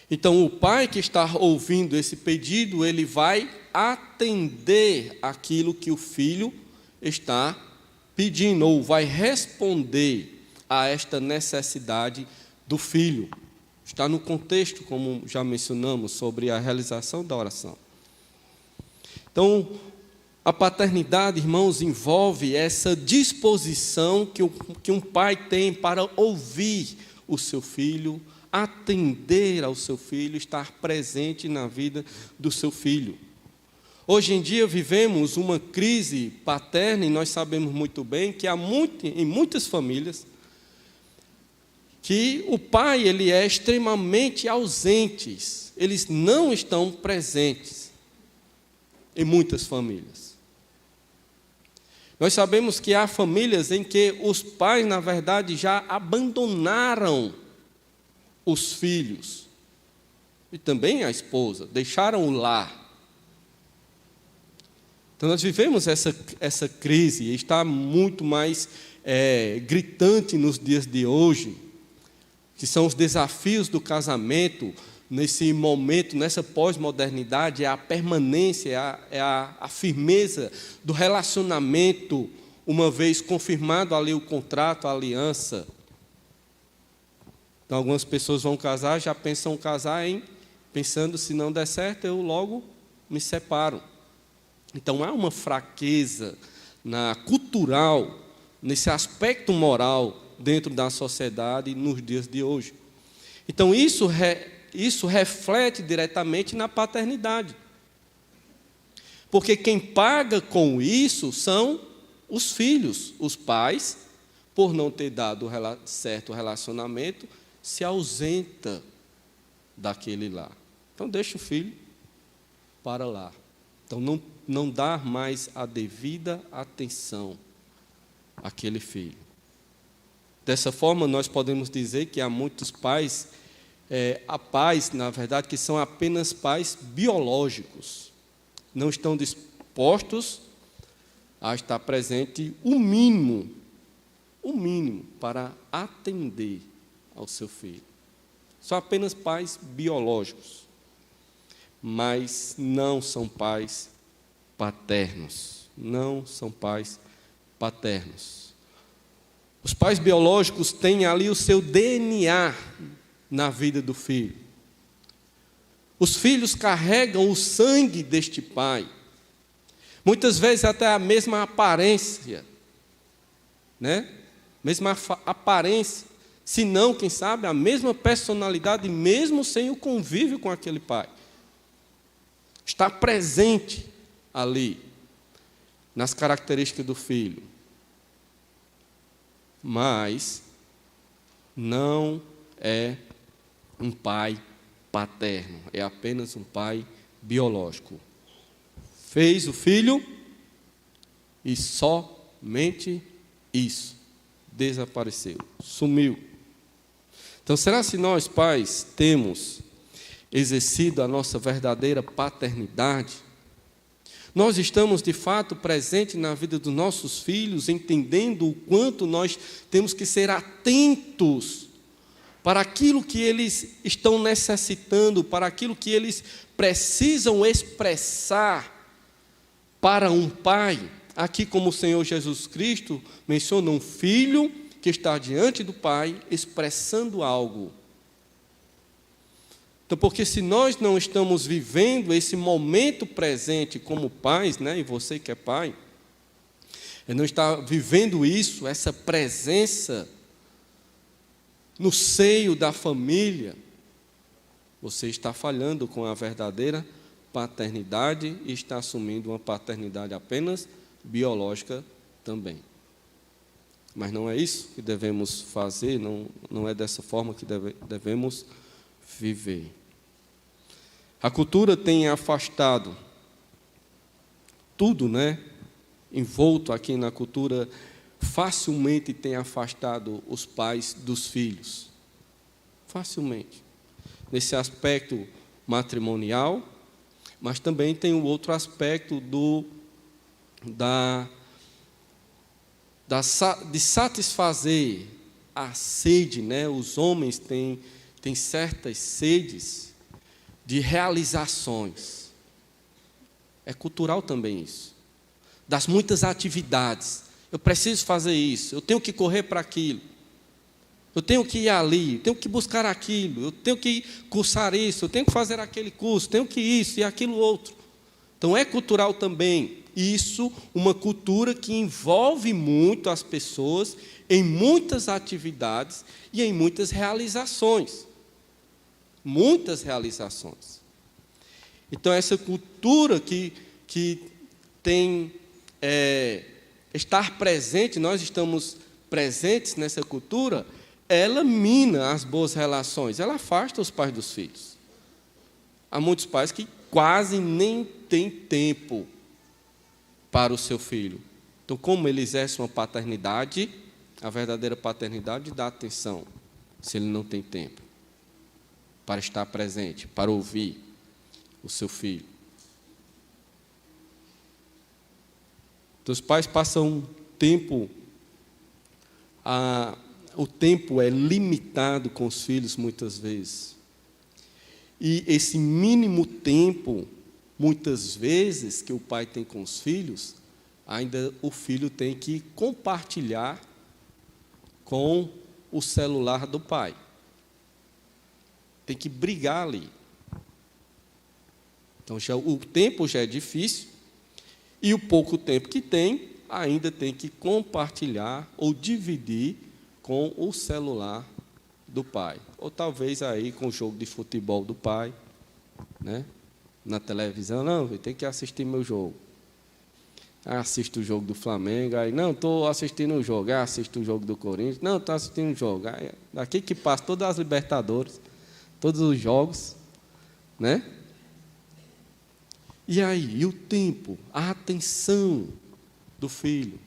Então, o pai que está ouvindo esse pedido, ele vai atender aquilo que o filho está pedindo, ou vai responder a esta necessidade do filho. Está no contexto, como já mencionamos, sobre a realização da oração. Então, a paternidade, irmãos, envolve essa disposição que um pai tem para ouvir o seu filho, atender ao seu filho, estar presente na vida do seu filho. Hoje em dia vivemos uma crise paterna e nós sabemos muito bem que em muitas famílias que o pai ele é extremamente ausente, eles não estão presentes em muitas famílias. Nós sabemos que há famílias em que os pais, na verdade, já abandonaram os filhos e também a esposa, deixaram o lar. Então nós vivemos essa crise e está muito mais gritante nos dias de hoje, que são os desafios do casamento, nesse momento, nessa pós-modernidade, é a permanência, é a firmeza do relacionamento, uma vez confirmado ali o contrato, a aliança. Então, algumas pessoas vão casar, já pensam casar pensando, se não der certo, eu logo me separo. Então, há uma fraqueza cultural, nesse aspecto moral, dentro da sociedade nos dias de hoje. Então, isso reflete diretamente na paternidade. Porque quem paga com isso são os filhos. Os pais, por não ter dado certo relacionamento, se ausenta daquele lar. Então, deixa o filho para lá. Então, não dá mais a devida atenção àquele filho. Dessa forma, nós podemos dizer que há muitos pais, há pais, na verdade, que são apenas pais biológicos. Não estão dispostos a estar presente o mínimo para atender ao seu filho. São apenas pais biológicos, mas não são pais paternos. Não são pais paternos. Os pais biológicos têm ali o seu DNA na vida do filho. Os filhos carregam o sangue deste pai. Muitas vezes até a mesma aparência, né? Mesma aparência, se não, quem sabe, a mesma personalidade, mesmo sem o convívio com aquele pai. Está presente ali, nas características do filho. Mas não é um pai paterno, é apenas um pai biológico. Fez o filho e somente isso. Desapareceu, sumiu. Então, será se nós, pais, temos exercido a nossa verdadeira paternidade? Nós estamos, de fato, presentes na vida dos nossos filhos, entendendo o quanto nós temos que ser atentos para aquilo que eles estão necessitando, para aquilo que eles precisam expressar para um pai. Aqui, como o Senhor Jesus Cristo menciona, um filho que está diante do pai expressando algo. Então, porque se nós não estamos vivendo esse momento presente como pais, né, e você que é pai, não está vivendo isso, essa presença no seio da família, Você está falhando com a verdadeira paternidade e está assumindo uma paternidade apenas biológica também. Mas não é isso que devemos fazer, não é dessa forma que devemos viver. A cultura tem afastado tudo, né? Envolto aqui na cultura, facilmente tem afastado os pais dos filhos. Facilmente. Nesse aspecto matrimonial, mas também tem o outro aspecto de satisfazer a sede, né? Os homens têm certas sedes de realizações. É cultural também isso. Das muitas atividades. Eu preciso fazer isso, eu tenho que correr para aquilo. Eu tenho que ir ali, eu tenho que buscar aquilo, eu tenho que cursar isso, eu tenho que fazer aquele curso, tenho que isso e aquilo outro. Então é cultural também. Isso, uma cultura que envolve muito as pessoas em muitas atividades e em muitas realizações. Muitas realizações. Então, essa cultura que tem estar presente, nós estamos presentes nessa cultura, ela mina as boas relações, ela afasta os pais dos filhos. Há muitos pais que quase nem têm tempo para o seu filho. Então, como ele exerce uma paternidade, a verdadeira paternidade dá atenção, se ele não tem tempo para estar presente, para ouvir o seu filho. Então, os pais passam tempo, o tempo é limitado com os filhos muitas vezes. E esse mínimo tempo, muitas vezes, que o pai tem com os filhos, ainda o filho tem que compartilhar com o celular do pai. Tem que brigar ali. Então, o tempo já é difícil, e o pouco tempo que tem, ainda tem que compartilhar ou dividir com o celular do pai. Ou talvez aí com o jogo de futebol do pai, né? Na televisão, não, eu tenho que assistir meu jogo. Assisto o jogo do Flamengo, aí, não, estou assistindo o jogo, assisto o jogo do Corinthians, não, estou assistindo o jogo. Aí, daqui que passa todas as Libertadores, todos os jogos, né? E aí, e o tempo, a atenção do filho,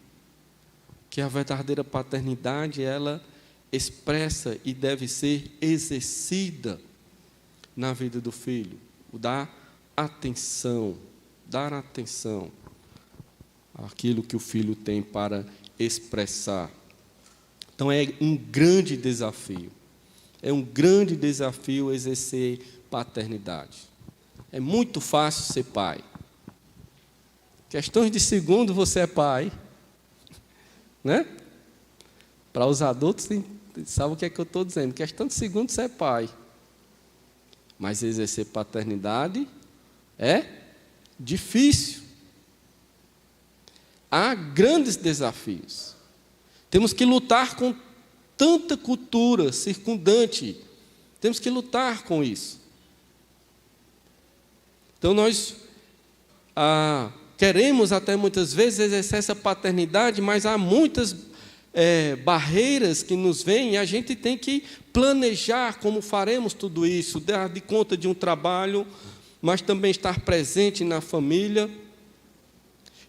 que a verdadeira paternidade, ela expressa e deve ser exercida na vida do filho, o dar atenção àquilo que o filho tem para expressar. Então é um grande desafio exercer paternidade. É muito fácil ser pai. Questões de segundo você é pai, né? Para os adultos, sabe o que é que eu estou dizendo? Questão de segundo você é pai. Mas exercer paternidade é difícil. Há grandes desafios. Temos que lutar com tanta cultura circundante. Temos que lutar com isso. Então, nós queremos até muitas vezes exercer essa paternidade, mas há muitas barreiras que nos vêm e a gente tem que planejar como faremos tudo isso, dar de conta de um trabalho, mas também estar presente na família,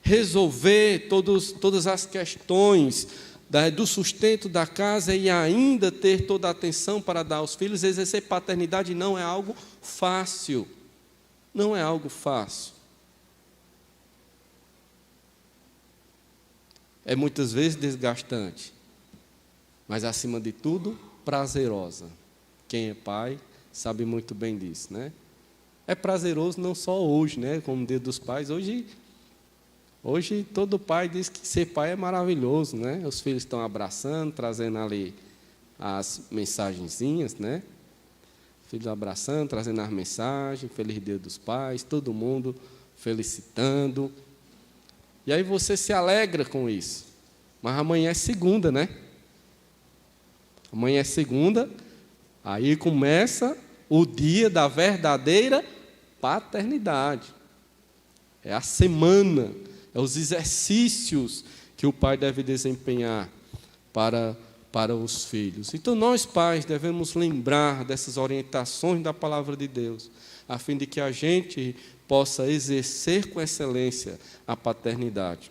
resolver todas as questões do sustento da casa e ainda ter toda a atenção para dar aos filhos. Exercer paternidade não é algo fácil. Não é algo fácil. É muitas vezes desgastante, mas acima de tudo, prazerosa. Quem é pai sabe muito bem disso, né? É prazeroso não só hoje, né? Como o Dia dos Pais. Hoje todo pai diz que ser pai é maravilhoso, né? Os filhos estão abraçando, trazendo ali as mensagenzinhas, né? Filhos abraçando, trazendo as mensagens, Feliz Dia dos Pais, todo mundo felicitando. E aí você se alegra com isso. Mas amanhã é segunda, né? Amanhã é segunda, aí começa o dia da verdadeira paternidade. É a semana, é os exercícios que o pai deve desempenhar para os filhos. Então, nós pais devemos lembrar dessas orientações da palavra de Deus, a fim de que a gente possa exercer com excelência a paternidade.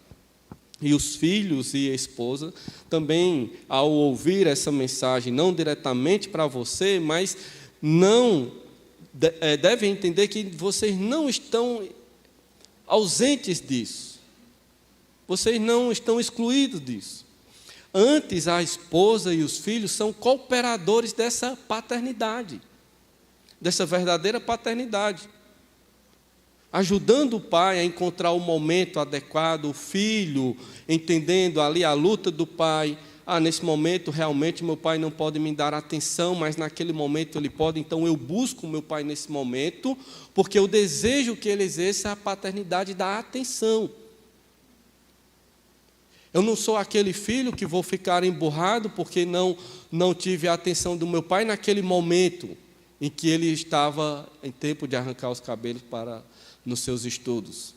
E os filhos e a esposa também, ao ouvir essa mensagem, não diretamente para você, mas devem entender que vocês não estão ausentes disso. Vocês não estão excluídos disso. Antes, a esposa e os filhos são cooperadores dessa paternidade, dessa verdadeira paternidade, ajudando o pai a encontrar o momento adequado, o filho entendendo ali a luta do pai. Nesse momento realmente meu pai não pode me dar atenção, mas naquele momento ele pode, então eu busco o meu pai nesse momento, porque eu desejo que ele exerça a paternidade da atenção. Eu não sou aquele filho que vou ficar emburrado porque não tive a atenção do meu pai naquele momento em que ele estava em tempo de arrancar os cabelos nos seus estudos.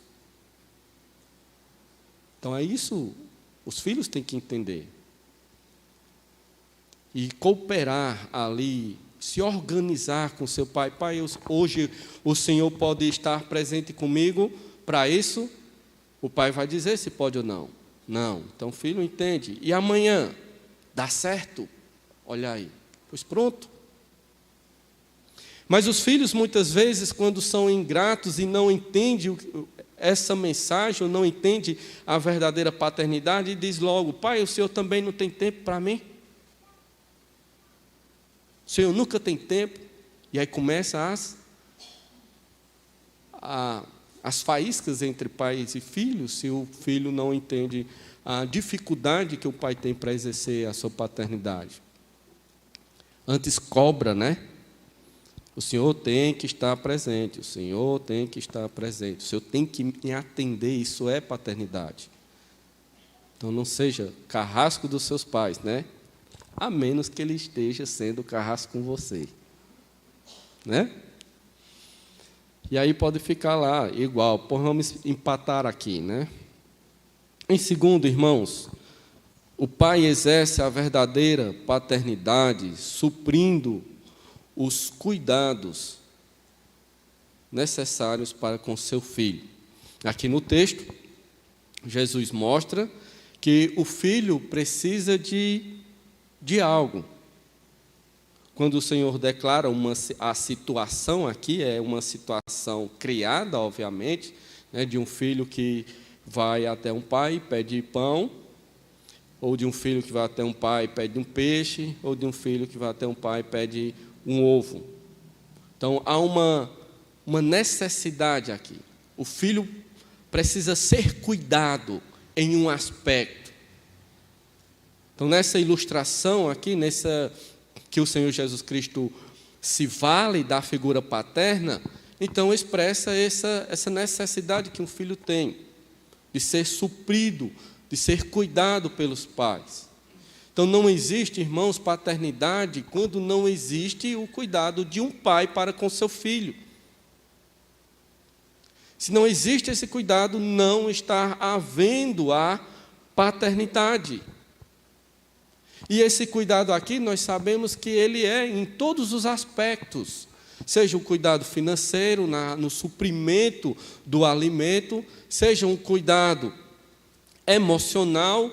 Então é isso, os filhos têm que entender. E cooperar ali, se organizar com seu pai. Pai, hoje o Senhor pode estar presente comigo para isso? O pai vai dizer se pode ou não. Não. Então o filho entende. E amanhã? Dá certo? Olha aí. Pois pronto. Mas os filhos, muitas vezes, quando são ingratos e não entendem essa mensagem, ou não entendem a verdadeira paternidade, diz logo: pai, o Senhor também não tem tempo para mim? O Senhor nunca tem tempo? E aí começa as faíscas entre pais e filhos, se o filho não entende a dificuldade que o pai tem para exercer a sua paternidade. Antes cobra, né? O Senhor tem que estar presente, o Senhor tem que estar presente, o Senhor tem que me atender, isso é paternidade. Então não seja carrasco dos seus pais, né? A menos que ele esteja sendo carrasco com você, né? E aí pode ficar lá igual, vamos empatar aqui, né? Em segundo, irmãos, o pai exerce a verdadeira paternidade, suprindo os cuidados necessários para com seu filho. Aqui no texto, Jesus mostra que o filho precisa de algo. Quando o Senhor declara a situação aqui, é uma situação criada, obviamente, né, de um filho que vai até um pai e pede pão, ou de um filho que vai até um pai e pede um peixe, ou de um filho que vai até um pai e pede um ovo. Então, há uma necessidade aqui. O filho precisa ser cuidado em um aspecto. Então, nessa ilustração aqui, que o Senhor Jesus Cristo se vale da figura paterna, então expressa essa necessidade que um filho tem, de ser suprido, de ser cuidado pelos pais. Então não existe, irmãos, paternidade quando não existe o cuidado de um pai para com seu filho. Se não existe esse cuidado, não está havendo a paternidade. E esse cuidado aqui, nós sabemos que ele é em todos os aspectos, seja um cuidado financeiro, no suprimento do alimento, seja um cuidado emocional.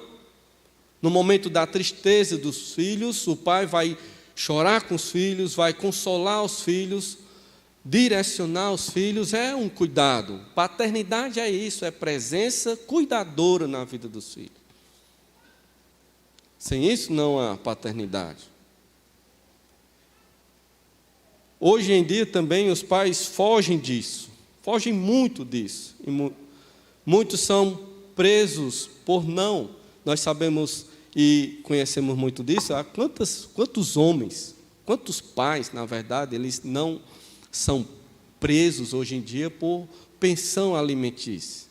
No momento da tristeza dos filhos, o pai vai chorar com os filhos, vai consolar os filhos, direcionar os filhos, é um cuidado. Paternidade é isso, é presença cuidadora na vida dos filhos. Sem isso não há paternidade. Hoje em dia também os pais fogem disso, fogem muito disso. E muitos são presos por não. Nós sabemos e conhecemos muito disso. Há quantos homens, quantos pais, na verdade, eles não são presos hoje em dia por pensão alimentícia.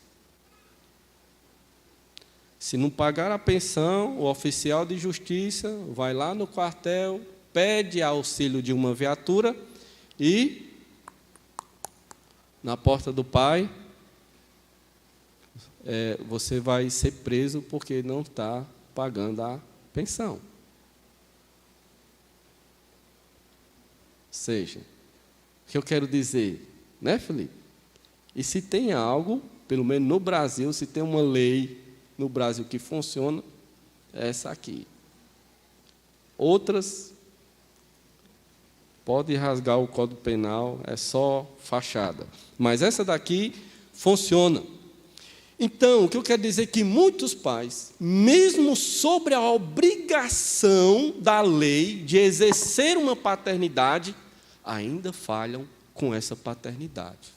Se não pagar a pensão, o oficial de justiça vai lá no quartel, pede auxílio de uma viatura e na porta do pai, você vai ser preso porque não está pagando a pensão. Ou seja, o que eu quero dizer, né, Felipe? E se tem algo, pelo menos no Brasil, se tem uma lei no Brasil que funciona, é essa aqui. Outras, pode rasgar o Código Penal, é só fachada. Mas essa daqui funciona. Então, o que eu quero dizer é que muitos pais, mesmo sobre a obrigação da lei de exercer uma paternidade, ainda falham com essa paternidade.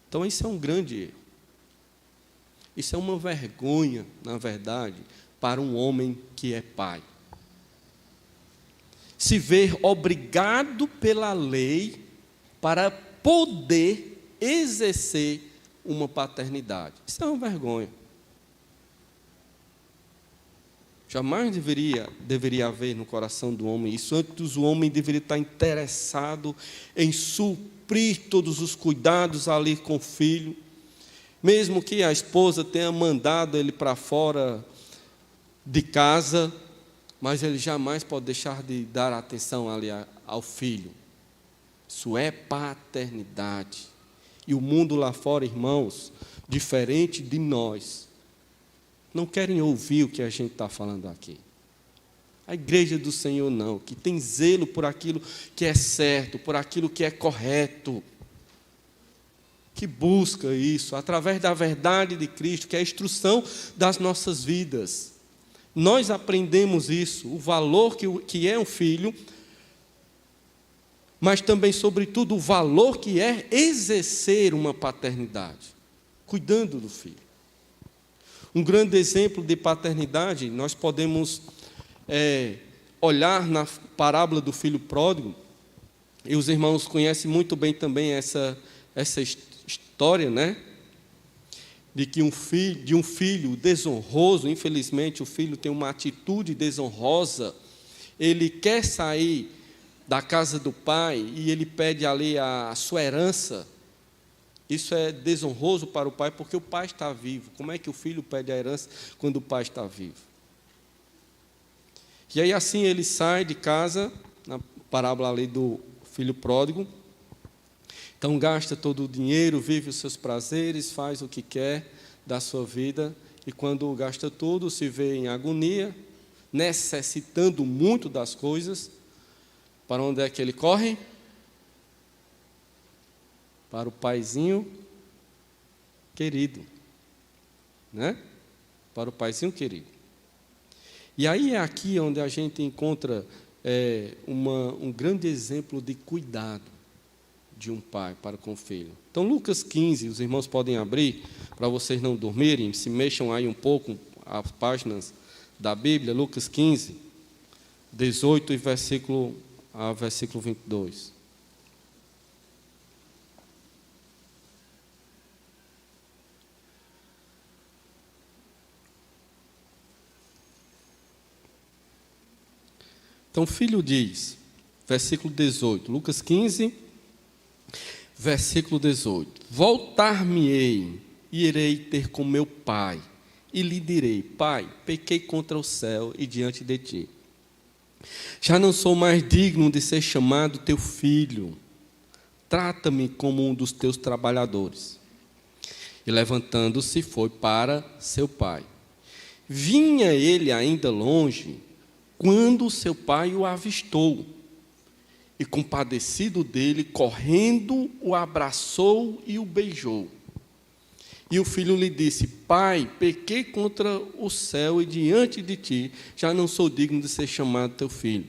Então, isso é um grande erro. Isso é uma vergonha, na verdade, para um homem que é pai. Se ver obrigado pela lei para poder exercer uma paternidade. Isso é uma vergonha. Jamais deveria haver no coração do homem isso. Antes, o homem deveria estar interessado em suprir todos os cuidados ali com o filho. Mesmo que a esposa tenha mandado ele para fora de casa, mas ele jamais pode deixar de dar atenção ali ao filho. Isso é paternidade. E o mundo lá fora, irmãos, diferente de nós, não querem ouvir o que a gente está falando aqui. A igreja do Senhor não, que tem zelo por aquilo que é certo, por aquilo que é correto, que busca isso, através da verdade de Cristo, que é a instrução das nossas vidas. Nós aprendemos isso, o valor que é um filho, mas também, sobretudo, o valor que é exercer uma paternidade, cuidando do filho. Um grande exemplo de paternidade, nós podemos olhar na parábola do filho pródigo, e os irmãos conhecem muito bem também essa história, né? De um filho desonroso, infelizmente o filho tem uma atitude desonrosa, ele quer sair da casa do pai e ele pede ali a sua herança. Isso é desonroso para o pai, porque o pai está vivo. Como é que o filho pede a herança quando o pai está vivo? E aí assim ele sai de casa, na parábola ali do filho pródigo. Então gasta todo o dinheiro, vive os seus prazeres, faz o que quer da sua vida. E quando gasta tudo, se vê em agonia, necessitando muito das coisas. Para onde é que ele corre? Para o paizinho querido, né? Para o paizinho querido. E aí é aqui onde a gente encontra um grande exemplo de cuidado de um pai para com o filho. Então, Lucas 15, os irmãos podem abrir, para vocês não dormirem, se mexam aí um pouco as páginas da Bíblia, Lucas 15, 18 e versículo 22. Então, o filho diz, versículo 18, Lucas 15, versículo 18: Voltar-me-ei e irei ter com meu pai, e lhe direi: Pai, pequei contra o céu e diante de ti. Já não sou mais digno de ser chamado teu filho. Trata-me como um dos teus trabalhadores. E levantando-se, foi para seu pai. Vinha ele ainda longe, quando seu pai o avistou. E compadecido dele, correndo, o abraçou e o beijou. E o filho lhe disse: Pai, pequei contra o céu e diante de ti, já não sou digno de ser chamado teu filho.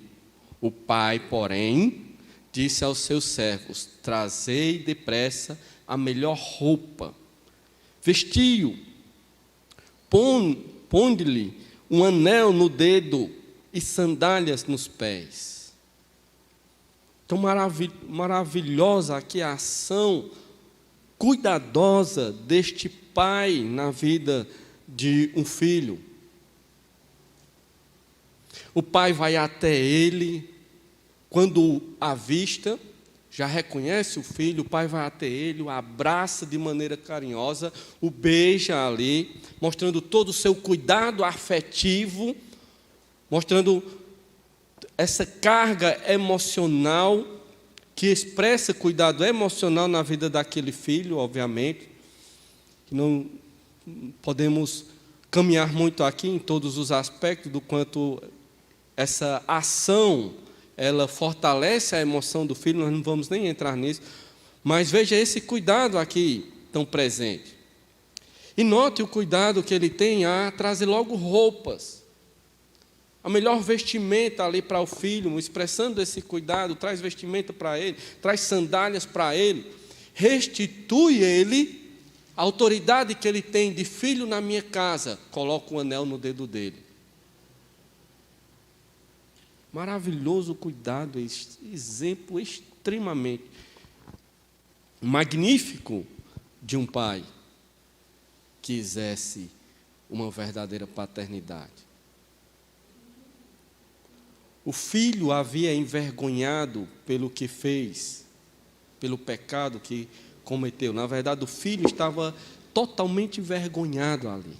O pai, porém, disse aos seus servos: Trazei depressa a melhor roupa, vestiu, ponde-lhe um anel no dedo e sandálias nos pés. Então, maravilhosa aqui a ação cuidadosa deste pai na vida de um filho. O pai vai até ele, quando avista, já reconhece o filho, o pai vai até ele, o abraça de maneira carinhosa, o beija ali, mostrando todo o seu cuidado afetivo, mostrando essa carga emocional que expressa cuidado emocional na vida daquele filho, obviamente. Não podemos caminhar muito aqui em todos os aspectos do quanto essa ação ela fortalece a emoção do filho, nós não vamos nem entrar nisso, mas veja esse cuidado aqui tão presente. E note o cuidado que ele tem a trazer logo roupas, a melhor vestimenta ali para o filho, expressando esse cuidado, traz vestimenta para ele, traz sandálias para ele, restitui ele a autoridade que ele tem de filho na minha casa, coloca um anel no dedo dele. Maravilhoso cuidado, exemplo extremamente magnífico de um pai que exerce uma verdadeira paternidade. O filho havia envergonhado pelo que fez, pelo pecado que cometeu. Na verdade, o filho estava totalmente envergonhado ali.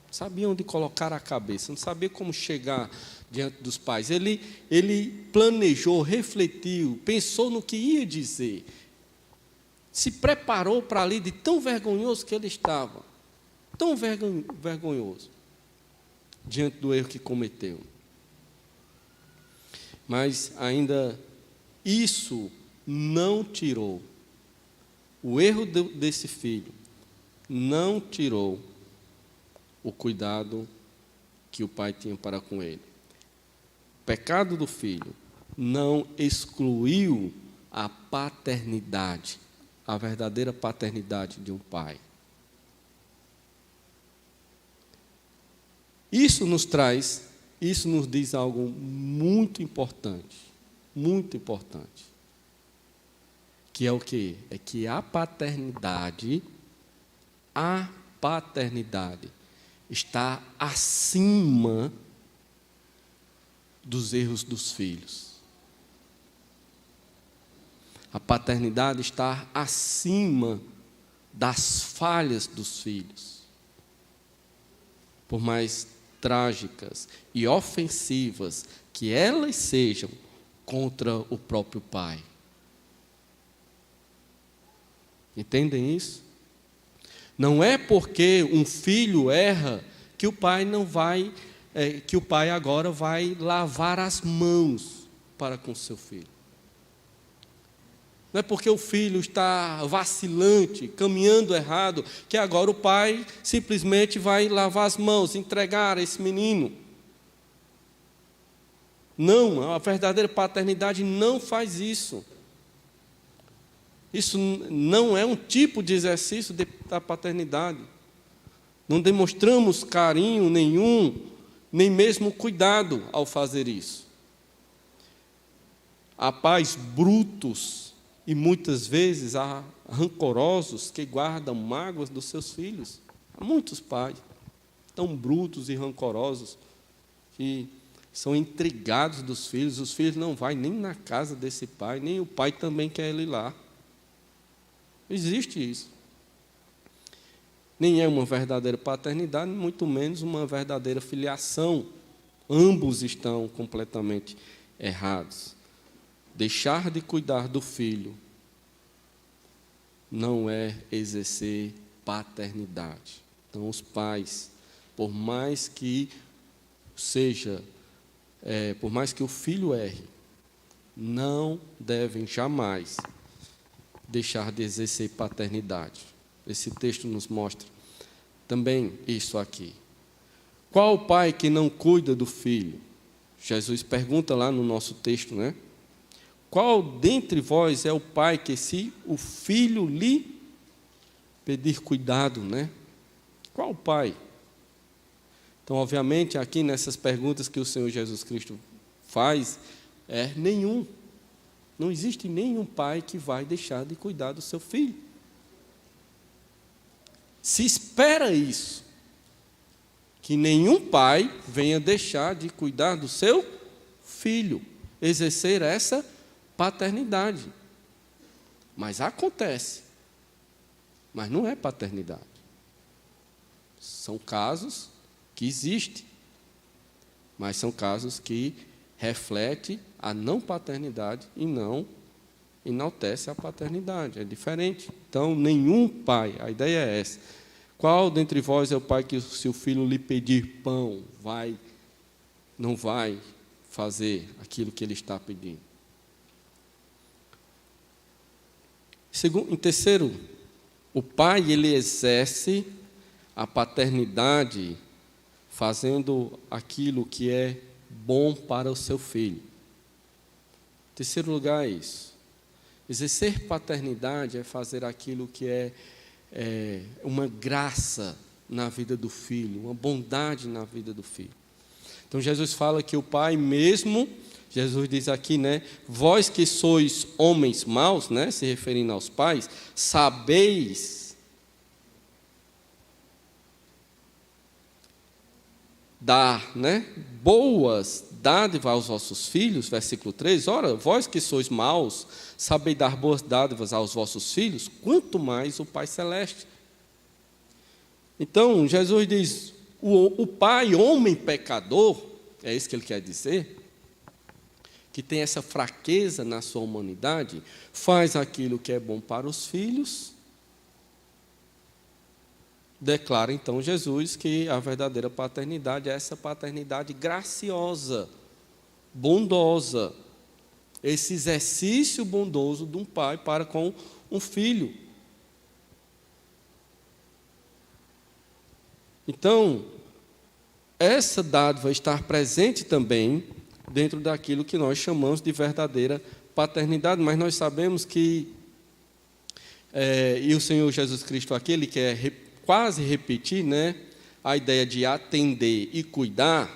Não sabia onde colocar a cabeça, não sabia como chegar diante dos pais. Ele planejou, refletiu, pensou no que ia dizer. Se preparou para ali de tão vergonhoso que ele estava. Tão vergonhoso. Diante do erro que cometeu. Mas ainda isso não tirou. O erro desse filho não tirou o cuidado que o pai tinha para com ele. O pecado do filho não excluiu a paternidade, a verdadeira paternidade de um pai. Isso nos diz algo muito importante, que é o quê? É que a paternidade está acima dos erros dos filhos. A paternidade está acima das falhas dos filhos. Por mais trágicas e ofensivas que elas sejam contra o próprio pai. Entendem isso? Não é porque um filho erra que o pai não vai, que o pai agora vai lavar as mãos para com seu filho. Não é porque o filho está vacilante, caminhando errado, que agora o pai simplesmente vai lavar as mãos, entregar esse menino. Não, a verdadeira paternidade não faz isso. Isso não é um tipo de exercício da paternidade. Não demonstramos carinho nenhum, nem mesmo cuidado ao fazer isso. Há pais brutos e muitas vezes há rancorosos que guardam mágoas dos seus filhos. Há muitos pais tão brutos e rancorosos que são intrigados dos filhos. Os filhos não vão nem na casa desse pai, nem o pai também quer ele lá. Existe isso. Nem é uma verdadeira paternidade, muito menos uma verdadeira filiação. Ambos estão completamente errados. Deixar de cuidar do filho não é exercer paternidade. Então, os pais, por mais que o filho erre, não devem jamais deixar de exercer paternidade. Esse texto nos mostra também isso aqui. Qual o pai que não cuida do filho? Jesus pergunta lá no nosso texto, né? Qual dentre vós é o pai que, se o filho lhe pedir cuidado, né? Qual o pai? Então, obviamente, aqui nessas perguntas que o Senhor Jesus Cristo faz, nenhum. Não existe nenhum pai que vai deixar de cuidar do seu filho. Se espera isso, que nenhum pai venha deixar de cuidar do seu filho. exercer essa paternidade. Mas acontece. Mas não é paternidade. São casos que existem. Mas são casos que refletem a não paternidade e não enaltece a paternidade. É diferente. Então, nenhum pai, a ideia é essa. Qual dentre vós é o pai que, se o filho lhe pedir pão, não vai fazer aquilo que ele está pedindo? Em terceiro, o pai, ele exerce a paternidade fazendo aquilo que é bom para o seu filho. Em terceiro lugar é isso. Exercer paternidade é fazer aquilo que é uma graça na vida do filho, uma bondade na vida do filho. Então Jesus fala que o pai mesmo, Jesus diz aqui, né, vós que sois homens maus, né, se referindo aos pais, sabeis dar, né, boas dádivas aos vossos filhos, versículo 3, ora, vós que sois maus, sabeis dar boas dádivas aos vossos filhos, quanto mais o Pai Celeste. Então, Jesus diz, o pai, homem pecador, é isso que ele quer dizer, que tem essa fraqueza na sua humanidade, faz aquilo que é bom para os filhos, declara então Jesus que a verdadeira paternidade é essa paternidade graciosa, bondosa, esse exercício bondoso de um pai para com um filho. Então, essa dádiva estar presente também dentro daquilo que nós chamamos de verdadeira paternidade, mas nós sabemos que, e o Senhor Jesus Cristo aqui, ele quer quase repetir, né, a ideia de atender e cuidar.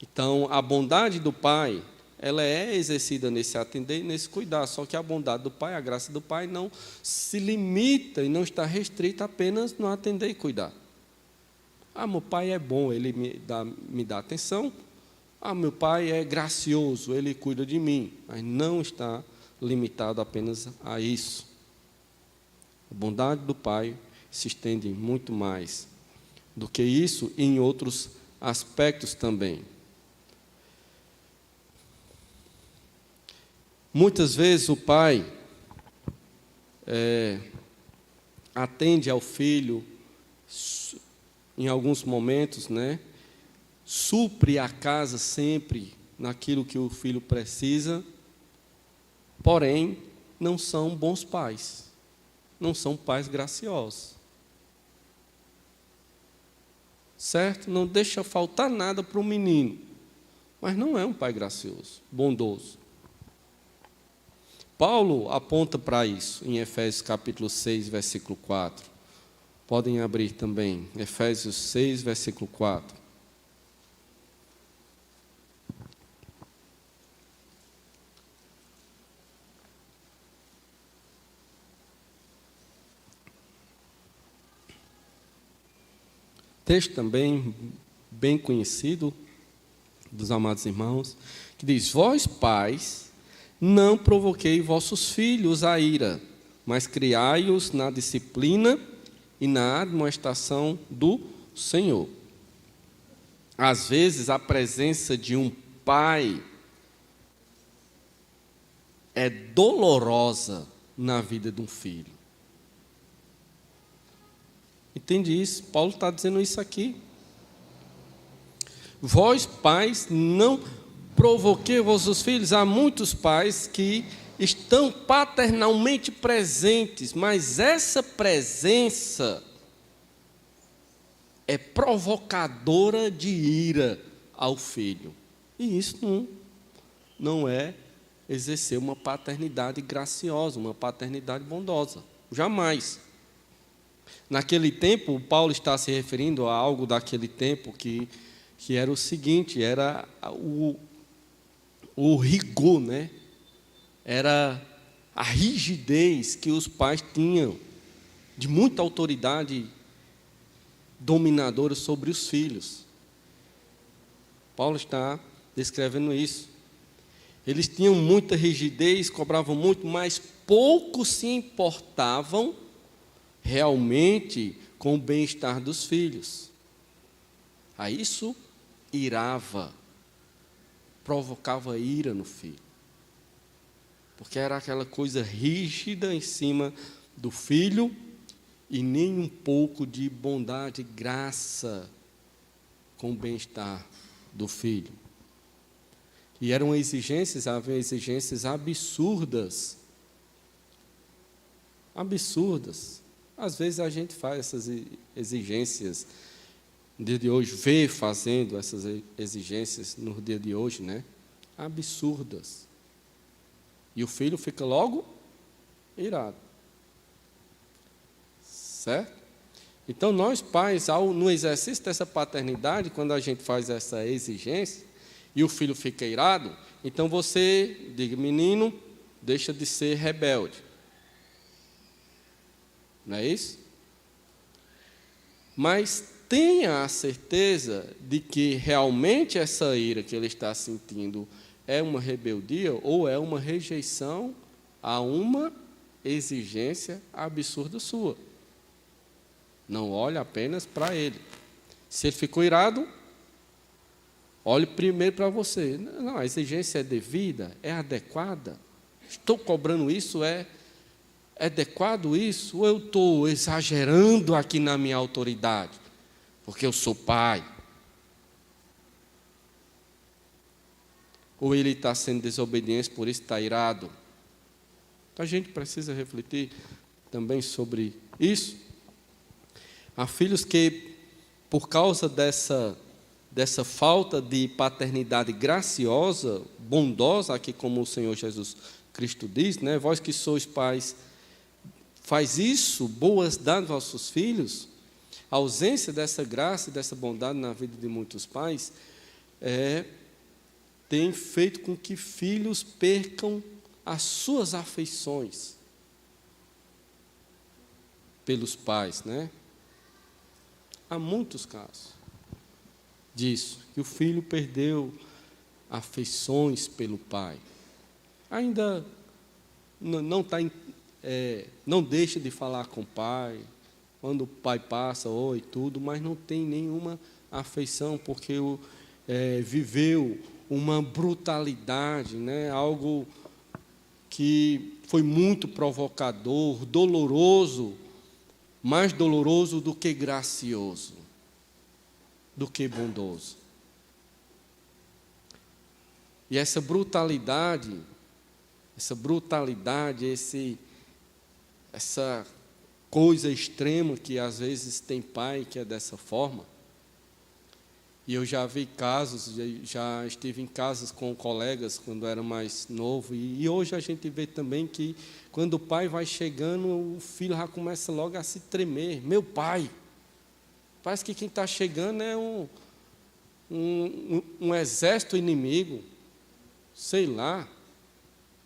Então, a bondade do Pai, ela é exercida nesse atender e nesse cuidar, só que a bondade do Pai, a graça do Pai não se limita e não está restrita apenas no atender e cuidar. Ah, meu pai é bom, ele me dá atenção. Ah, meu pai é gracioso, ele cuida de mim. Mas não está limitado apenas a isso. A bondade do Pai se estende muito mais do que isso e em outros aspectos também. Muitas vezes o pai atende ao filho em alguns momentos, né? Supre a casa sempre naquilo que o filho precisa, porém, não são bons pais, não são pais graciosos. Certo? Não deixa faltar nada para o menino, mas não é um pai gracioso, bondoso. Paulo aponta para isso em Efésios capítulo 6, versículo 4. Podem abrir também, Efésios 6, versículo 4. Texto também bem conhecido dos amados irmãos, que diz, vós pais, não provoquei vossos filhos a ira, mas criai-os na disciplina e na admoestação do Senhor. Às vezes, a presença de um pai é dolorosa na vida de um filho. Entende isso? Paulo está dizendo isso aqui. Vós, pais, não provoquei vossos filhos. Há muitos pais que estão paternalmente presentes, mas essa presença é provocadora de ira ao filho. E isso não é exercer uma paternidade graciosa, uma paternidade bondosa. Jamais. Naquele tempo, Paulo está se referindo a algo daquele tempo que era o seguinte, era o rigor, né? Era a rigidez que os pais tinham, de muita autoridade dominadora sobre os filhos. Paulo está descrevendo isso. Eles tinham muita rigidez, cobravam muito, mas pouco se importavam realmente com o bem-estar dos filhos. Aí isso irava, provocava ira no filho. Porque era aquela coisa rígida em cima do filho e nem um pouco de bondade e graça com o bem-estar do filho. E eram exigências, havia exigências absurdas. Absurdas. Às vezes a gente faz essas exigências no dia de hoje, vê fazendo essas exigências no dia de hoje, né? Absurdas. E o filho fica logo irado. Certo? Então, nós pais, no exercício dessa paternidade, quando a gente faz essa exigência, e o filho fica irado, então você diga, menino, deixa de ser rebelde. Não é isso? Mas tenha a certeza de que realmente essa ira que ele está sentindo é uma rebeldia ou é uma rejeição a uma exigência absurda sua. Não olhe apenas para ele. Se ele ficou irado, olhe primeiro para você. Não, a exigência é devida, é adequada. Estou cobrando isso, é adequado isso? Ou eu estou exagerando aqui na minha autoridade? Porque eu sou pai. Ou ele está sendo desobediente, por isso está irado? Então a gente precisa refletir também sobre isso. Há filhos que, por causa dessa falta de paternidade graciosa, bondosa, aqui como o Senhor Jesus Cristo diz, né? Vós que sois pais, faz isso, boas dádivas aos vossos filhos. A ausência dessa graça e dessa bondade na vida de muitos pais tem feito com que filhos percam as suas afeições pelos pais, né? Há muitos casos disso, que o filho perdeu afeições pelo pai. Ainda não deixa de falar com o pai, quando o pai passa, oi, tudo, mas não tem nenhuma afeição, porque viveu uma brutalidade, né? Algo que foi muito provocador, doloroso, mais doloroso do que gracioso, do que bondoso. E essa brutalidade, essa coisa extrema que às vezes tem pai que é dessa forma. E eu já vi casos, já estive em casas com colegas quando era mais novo, e hoje a gente vê também que quando o pai vai chegando, o filho já começa logo a se tremer. Meu pai, parece que quem está chegando é um exército inimigo, sei lá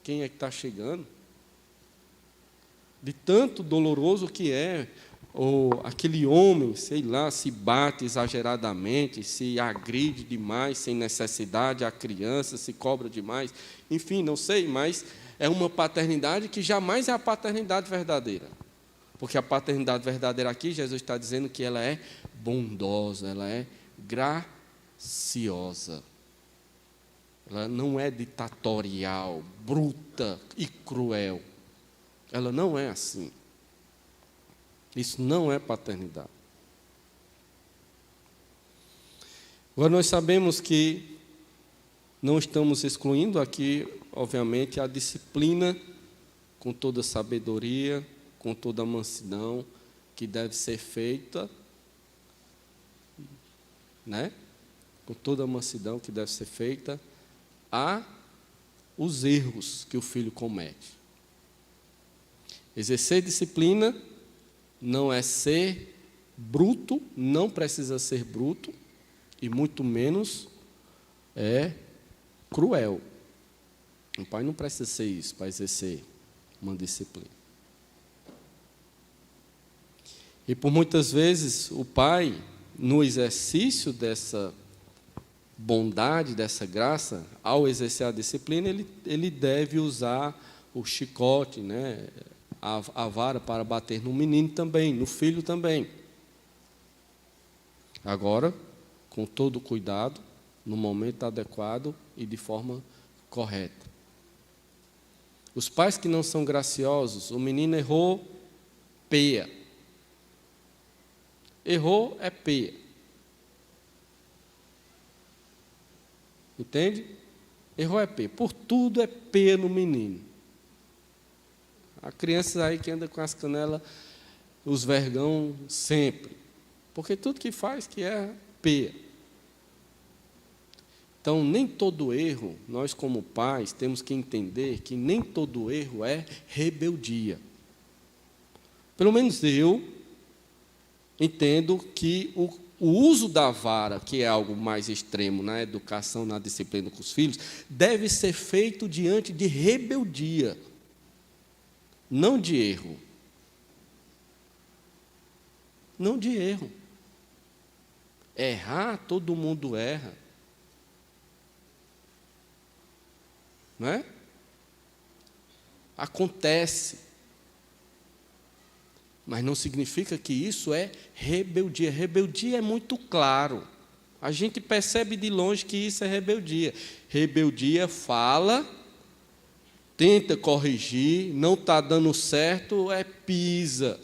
quem é que está chegando. De tanto doloroso que é, ou aquele homem, sei lá, se bate exageradamente, se agride demais, sem necessidade, a criança se cobra demais, enfim, não sei, mas é uma paternidade que jamais é a paternidade verdadeira. Porque a paternidade verdadeira aqui, Jesus está dizendo que ela é bondosa, ela é graciosa. Ela não é ditatorial, bruta e cruel. Ela não é assim. Isso não é paternidade. Agora, nós sabemos que não estamos excluindo aqui, obviamente, a disciplina com toda sabedoria, com toda mansidão, que deve ser feita, né? Com toda a mansidão que deve ser feita a os erros que o filho comete. Exercer disciplina não é ser bruto, não precisa ser bruto, e muito menos é cruel. O pai não precisa ser isso para exercer uma disciplina. E por muitas vezes o pai, no exercício bondade, dessa graça, ao exercer a disciplina, ele deve usar o chicote, né, a vara para bater no menino também, no filho também. Agora, com todo cuidado, no momento adequado e de forma correta. Os pais que não são graciosos, o menino errou, peia. Errou é peia. Entende? Errou é peia. Por tudo é peia no menino. Há crianças aí que andam com as canelas, os vergão sempre. Porque tudo que faz que é peia. Então, nem todo erro, nós como pais temos que entender que nem todo erro é rebeldia. Pelo menos eu entendo que o uso da vara, que é algo mais extremo na educação, na disciplina com os filhos, deve ser feito diante de rebeldia, não de erro. Não de erro. Errar, todo mundo erra. Não é? Acontece. Mas não significa que isso é rebeldia. Rebeldia é muito claro. A gente percebe de longe que isso é rebeldia. Rebeldia fala, tenta corrigir, não está dando certo, pisa.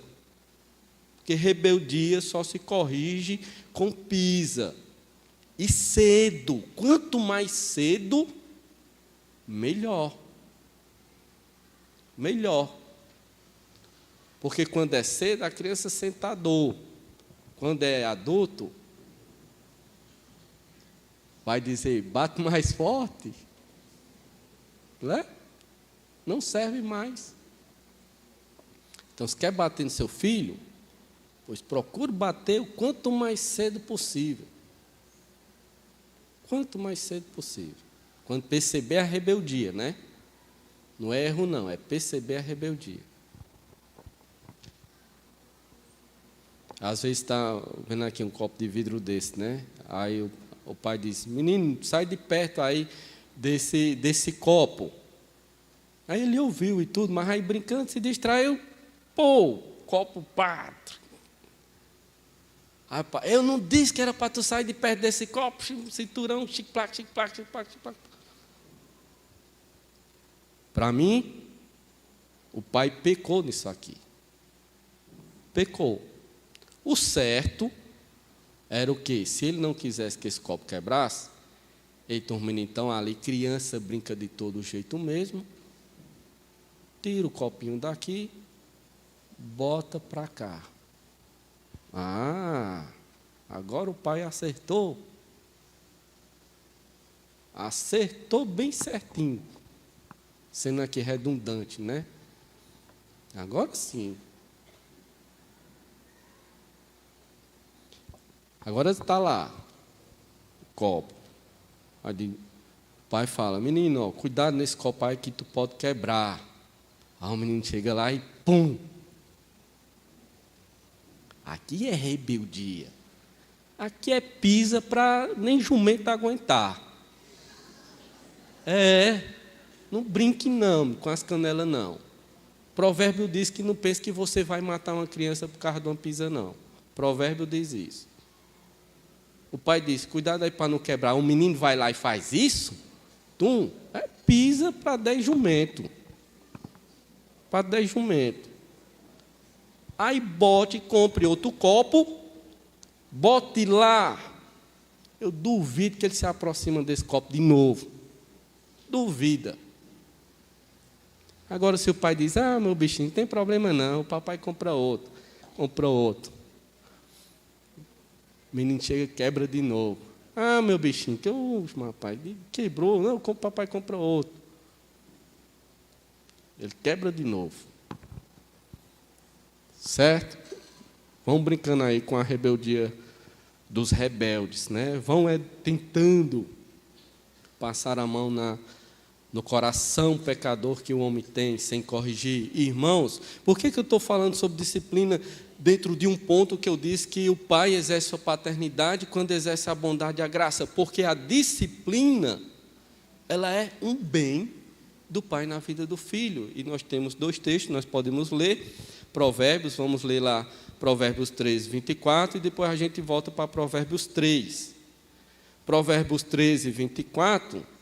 Porque rebeldia só se corrige com pisa. E cedo. Quanto mais cedo, melhor. Melhor. Porque quando é cedo, a criança sente a dor. Quando é adulto, vai dizer, bate mais forte. Né? Não serve mais. Então, se quer bater no seu filho, pois procure bater o quanto mais cedo possível. Quanto mais cedo possível. Quando perceber a rebeldia, né? Não é erro, não, é perceber a rebeldia. Às vezes está vendo aqui um copo de vidro desse, né? Aí o pai diz, menino, sai de perto aí desse copo. Aí ele ouviu e tudo, mas aí brincando se distraiu, pô, copo pato. Aí, eu não disse que era para tu sair de perto desse copo, cinturão, chic-plac, chic-plac, chic-plac, chic-plac. Para mim, o pai pecou nisso aqui. Pecou. O certo era o quê? Se ele não quisesse que esse copo quebrasse, eita, menino, então ali, criança brinca de todo jeito mesmo, tira o copinho daqui, bota para cá. Ah, agora o pai acertou. Acertou bem certinho. Sendo aqui redundante, né? Agora sim. Agora está lá, o copo. Aí o pai fala, menino, ó, cuidado nesse copo aí que tu pode quebrar. Aí o menino chega lá e pum. Aqui é rebeldia. Aqui é pisa para nem jumento aguentar. Não brinque não, com as canelas não. Provérbio diz que não pense que você vai matar uma criança por causa de uma pisa não. Provérbio diz isso. O pai disse, cuidado aí para não quebrar. O menino vai lá e faz isso, pisa para 10 jumento. Para 10 jumento. Aí bote, compre outro copo, bote lá. Eu duvido que ele se aproxima desse copo de novo. Duvida. Agora, se o pai diz, meu bichinho, não tem problema não, o papai compra outro. Comprou outro. O menino chega e quebra de novo. Meu bichinho, papai, quebrou. Não, o papai compra outro. Ele quebra de novo. Certo? Vão brincando aí com a rebeldia dos rebeldes, né? Vão tentando passar a mão no coração pecador que o homem tem, sem corrigir. Irmãos, por que eu estou falando sobre disciplina dentro de um ponto que eu disse que o pai exerce a paternidade quando exerce a bondade e a graça? Porque a disciplina, ela é um bem do pai na vida do filho. E nós temos 2 textos, nós podemos ler Provérbios, vamos ler lá Provérbios 13, 24, e depois a gente volta para Provérbios 3. Provérbios 13, 24...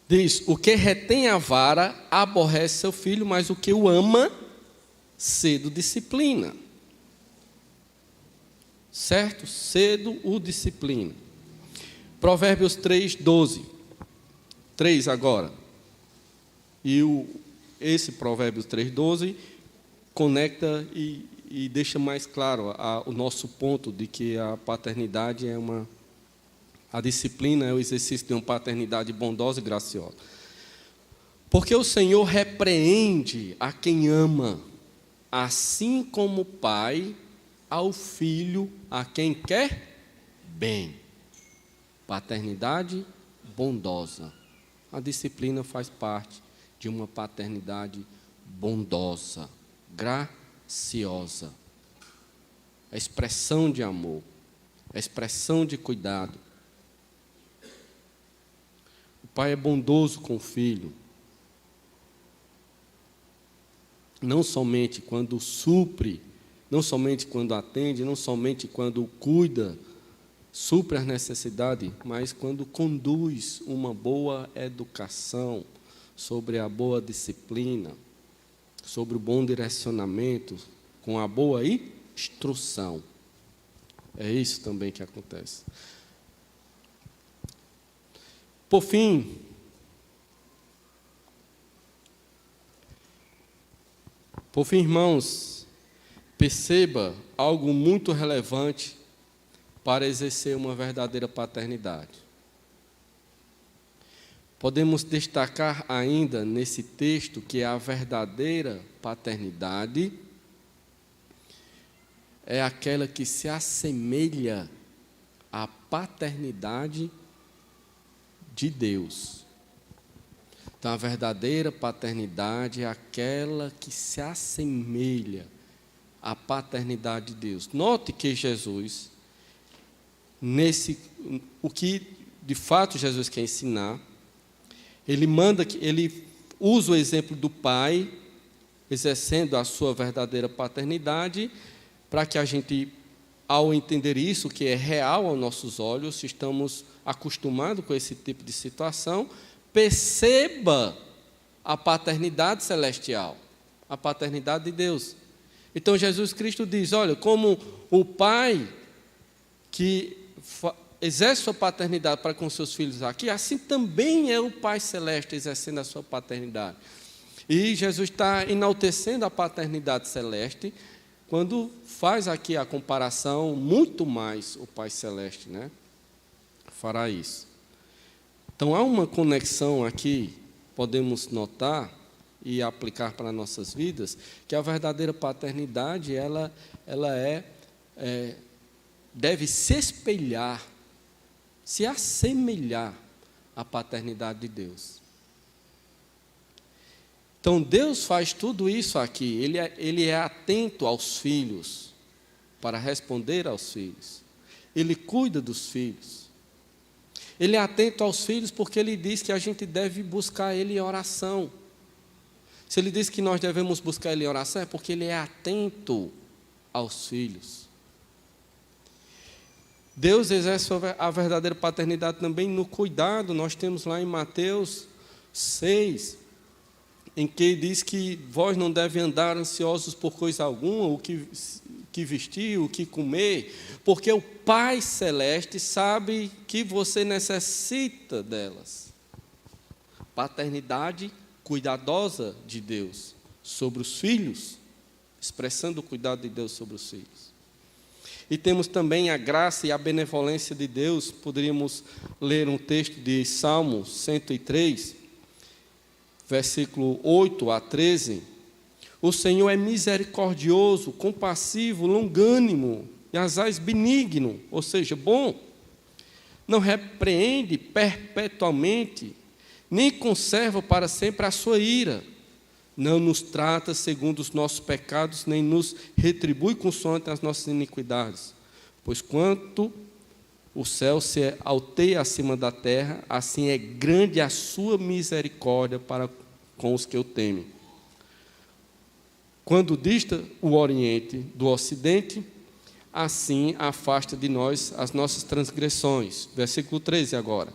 diz: o que retém a vara aborrece seu filho, mas o que o ama, cedo disciplina. Certo? Cedo o disciplina. Provérbios 3, 12. 3 agora. E esse Provérbios 3, 12 conecta e deixa mais claro o nosso ponto de que a paternidade é a disciplina é o exercício de uma paternidade bondosa e graciosa. Porque o Senhor repreende a quem ama, assim como o pai ao filho a quem quer bem. Paternidade bondosa. A disciplina faz parte de uma paternidade bondosa, graciosa. A expressão de amor, a expressão de cuidado. O pai é bondoso com o filho. Não somente quando supre, não somente quando atende, não somente quando cuida, supre as necessidades, mas quando conduz uma boa educação, sobre a boa disciplina, sobre o bom direcionamento, com a boa instrução. É isso também que acontece. Por fim, irmãos, perceba algo muito relevante para exercer uma verdadeira paternidade. Podemos destacar ainda nesse texto que a verdadeira paternidade é aquela que se assemelha à paternidade de Deus. Então, a verdadeira paternidade é aquela que se assemelha à paternidade de Deus. Note que Jesus, o que de fato Jesus quer ensinar, ele usa o exemplo do pai, exercendo a sua verdadeira paternidade, para que a gente, ao entender isso, que é real aos nossos olhos, se estamos acostumados com esse tipo de situação, perceba a paternidade celestial, a paternidade de Deus. Então, Jesus Cristo diz, olha, como o pai que exerce sua paternidade para com seus filhos aqui, assim também é o Pai Celeste exercendo a sua paternidade. E Jesus está enaltecendo a paternidade celeste, quando faz aqui a comparação, muito mais o Pai Celeste, né? Fará isso. Então, há uma conexão aqui, podemos notar e aplicar para nossas vidas, que a verdadeira paternidade, ela deve se espelhar, se assemelhar à paternidade de Deus. Então, Deus faz tudo isso aqui, Ele é atento aos filhos, para responder aos filhos. Ele cuida dos filhos. Ele é atento aos filhos porque Ele diz que a gente deve buscar Ele em oração. Se Ele diz que nós devemos buscar Ele em oração, é porque Ele é atento aos filhos. Deus exerce a verdadeira paternidade também no cuidado. Nós temos lá em Mateus 6, em que diz que vós não devem andar ansiosos por coisa alguma, o que vestir, o que comer, porque o Pai Celeste sabe que você necessita delas. Paternidade cuidadosa de Deus sobre os filhos, expressando o cuidado de Deus sobre os filhos. E temos também a graça e a benevolência de Deus. Poderíamos ler um texto de Salmo 103, versículo 8 a 13, O Senhor é misericordioso, compassivo, longânimo, e asaz benigno, ou seja, bom. Não repreende perpetuamente, nem conserva para sempre a sua ira. Não nos trata segundo os nossos pecados, nem nos retribui consoante as nossas iniquidades. Pois quanto o céu se alteia acima da terra, assim é grande a sua misericórdia para com os que o temem. Quando dista o Oriente do Ocidente, assim afasta de nós as nossas transgressões. Versículo 13 agora.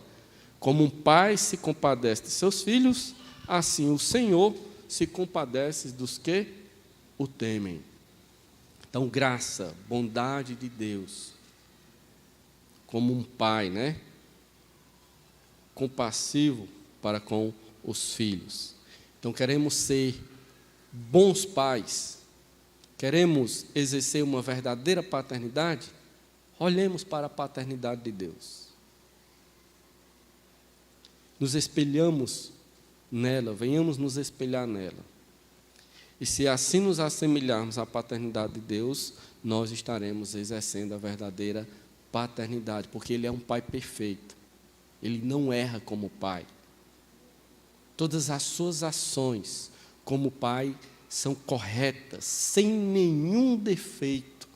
Como um pai se compadece de seus filhos, assim o Senhor se compadece dos que o temem. Então, graça, bondade de Deus, como um pai, né? Compassivo para com os filhos. Então, queremos ser bons pais, queremos exercer uma verdadeira paternidade, olhemos para a paternidade de Deus. Nos espelhamos nela, venhamos nos espelhar nela. E se assim nos assemelharmos à paternidade de Deus, nós estaremos exercendo a verdadeira paternidade, porque Ele é um Pai perfeito. Ele não erra como pai. Todas as suas ações como pai são corretas, sem nenhum defeito.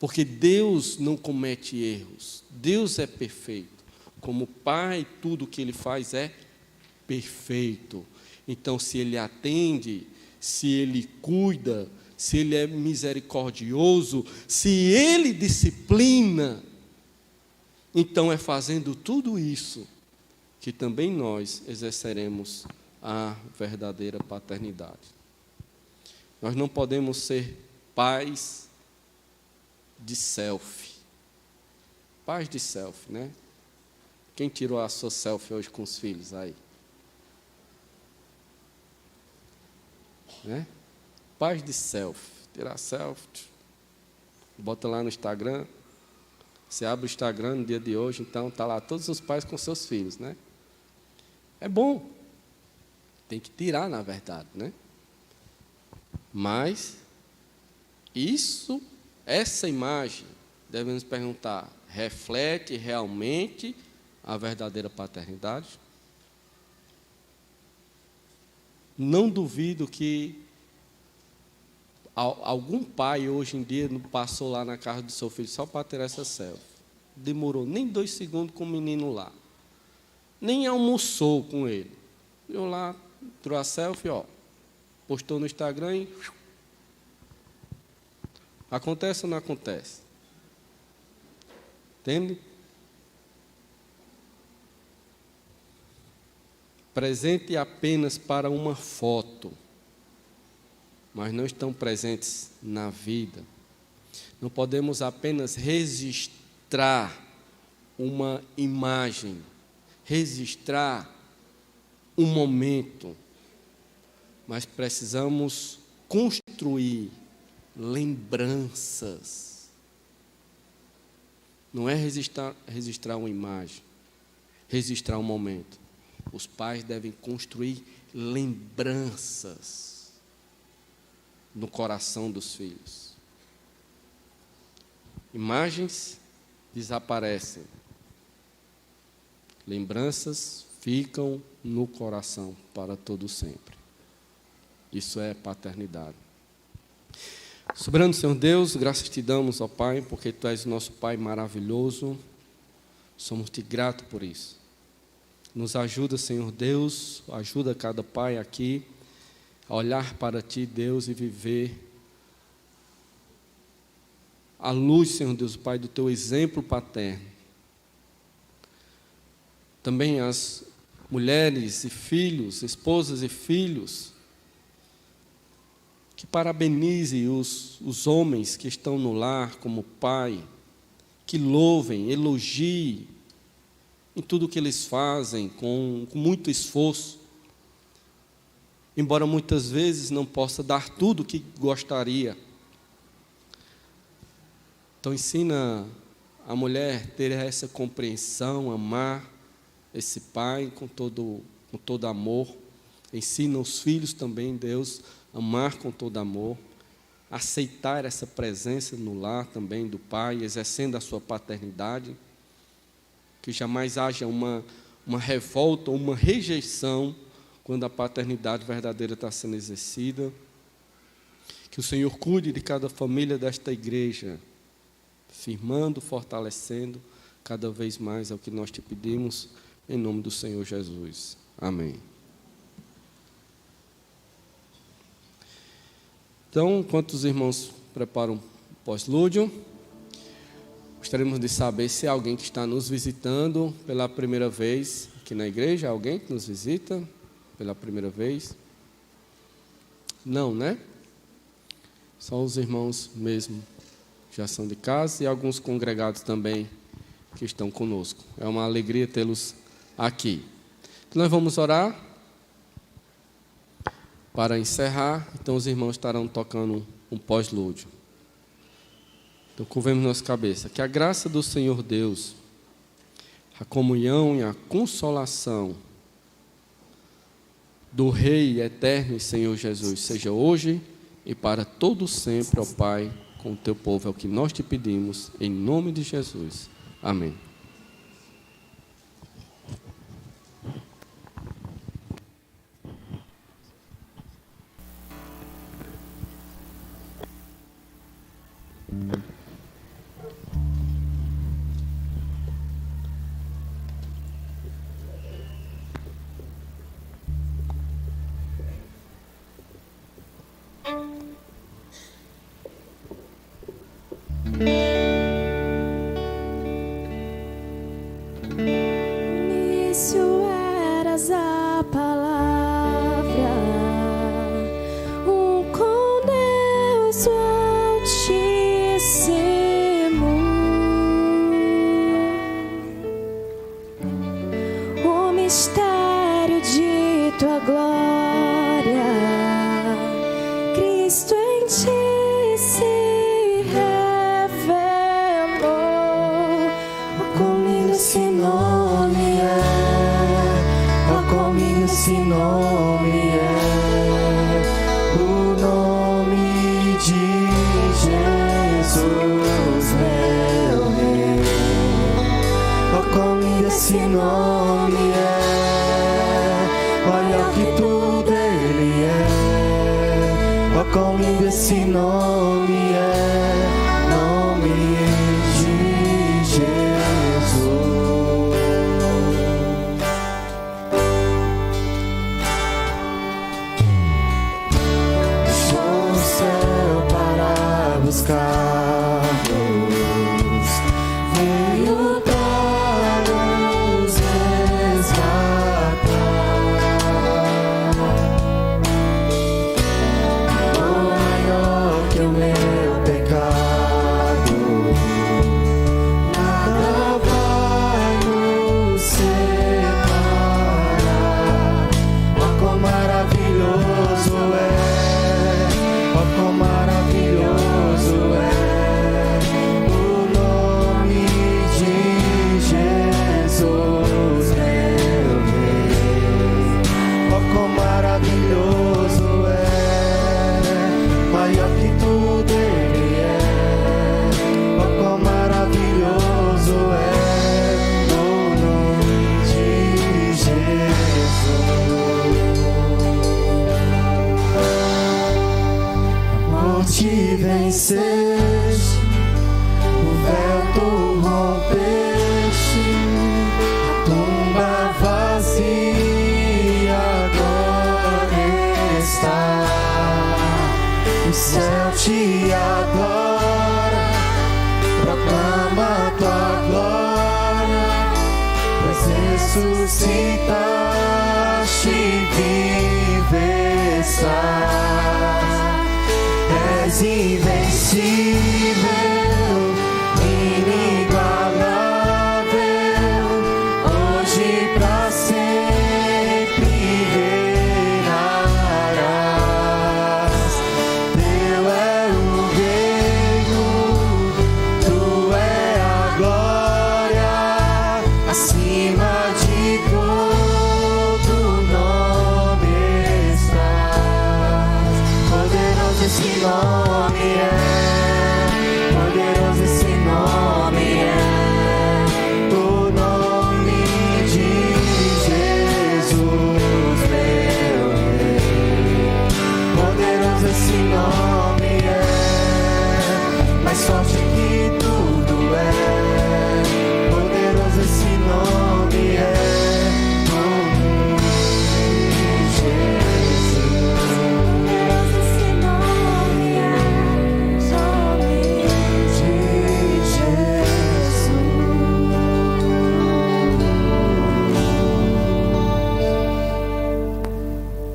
Porque Deus não comete erros. Deus é perfeito. Como pai, tudo o que Ele faz é perfeito. Então, se Ele atende, se Ele cuida, se Ele é misericordioso, se Ele disciplina, então é fazendo tudo isso que também nós exerceremos a verdadeira paternidade. Nós não podemos ser pais de selfie. Pais de selfie, né? Quem tirou a sua selfie hoje com os filhos aí? Né? Pais de selfie. Tirar selfie, bota lá no Instagram. Você abre o Instagram no dia de hoje, então está lá todos os pais com seus filhos, né? É bom. Tem que tirar, na verdade, né? Mas essa imagem, devemos perguntar, reflete realmente a verdadeira paternidade? Não duvido que algum pai hoje em dia não passou lá na casa do seu filho só para ter essa selfie. Demorou nem 2 segundos com o menino lá. Nem almoçou com ele. Eu lá, tirou a selfie, postou no Instagram e... Acontece ou não acontece? Entende? Presente apenas para uma foto, mas não estão presentes na vida. Não podemos apenas registrar uma imagem, registrar um momento, mas precisamos construir lembranças. Não é registrar uma imagem, registrar um momento. Os pais devem construir lembranças no coração dos filhos. Imagens desaparecem. Lembranças ficam no coração para todo sempre. Isso é paternidade. Soberano Senhor Deus, graças te damos, ó Pai, porque Tu és o nosso Pai maravilhoso. Somos-te gratos por isso. Nos ajuda, Senhor Deus, ajuda cada pai aqui a olhar para Ti, Deus, e viver à luz, Senhor Deus, Pai, do Teu exemplo paterno. Também as mulheres e filhos, esposas e filhos, que parabenize os homens que estão no lar como pai, que louvem, elogiem em tudo que eles fazem, com muito esforço, embora muitas vezes não possa dar tudo o que gostaria. Então ensina a mulher a ter essa compreensão, amar esse pai com todo amor. Ensina os filhos também, Deus, amar com todo amor, aceitar essa presença no lar também do pai, exercendo a sua paternidade, que jamais haja uma revolta ou uma rejeição quando a paternidade verdadeira está sendo exercida. Que o Senhor cuide de cada família desta igreja, firmando, fortalecendo cada vez mais, é o que nós te pedimos, em nome do Senhor Jesus. Amém. Então, enquanto os irmãos preparam o pós-lúdio, gostaríamos de saber se há alguém que está nos visitando pela primeira vez aqui na igreja. Alguém que nos visita pela primeira vez? Não, né? Só os irmãos mesmo já são de casa e alguns congregados também que estão conosco. É uma alegria tê-los aqui. Então, nós vamos orar para encerrar. Então, os irmãos estarão tocando um pós-lúdio. Então, curvemos nossa cabeça. Que a graça do Senhor Deus, a comunhão e a consolação do Rei eterno e Senhor Jesus seja hoje e para todo sempre, ó Pai, com o teu povo. É o que nós te pedimos, em nome de Jesus. Amém. Início eras a palavra, com Deus Altíssimo, o mistério de tua glória, Cristo em ti se revelou. Oh, como lindo esse nome é, oh, como lindo esse nome é, o nome de Jesus, meu Rei. Oh, como lindo esse nome é, olha o que tudo ele é. Oh, como lindo esse nome é, nome de Jesus. Deixou o céu para buscar-nos, veio para nos resgatar. Maior que o meu pecado, nada vai nos separar. Oh, quão maravilhoso é, oh, quão maravilhoso é o nome de Jesus, meu Rei. Oh, quão maravilhoso é, maior que tudo ele é. Oh, quão maravilhoso é o nome de Jesus. Por te venceste, o véu tu rompeste, a tumba vazia agora está. O céu te adora, proclama a tua glória, pois ressuscitaste e vive estás. És invencível, inigualável, hoje pra sempre reinarás. Teu é o reino, tu é a glória, acima de todo nome estás. esse nome é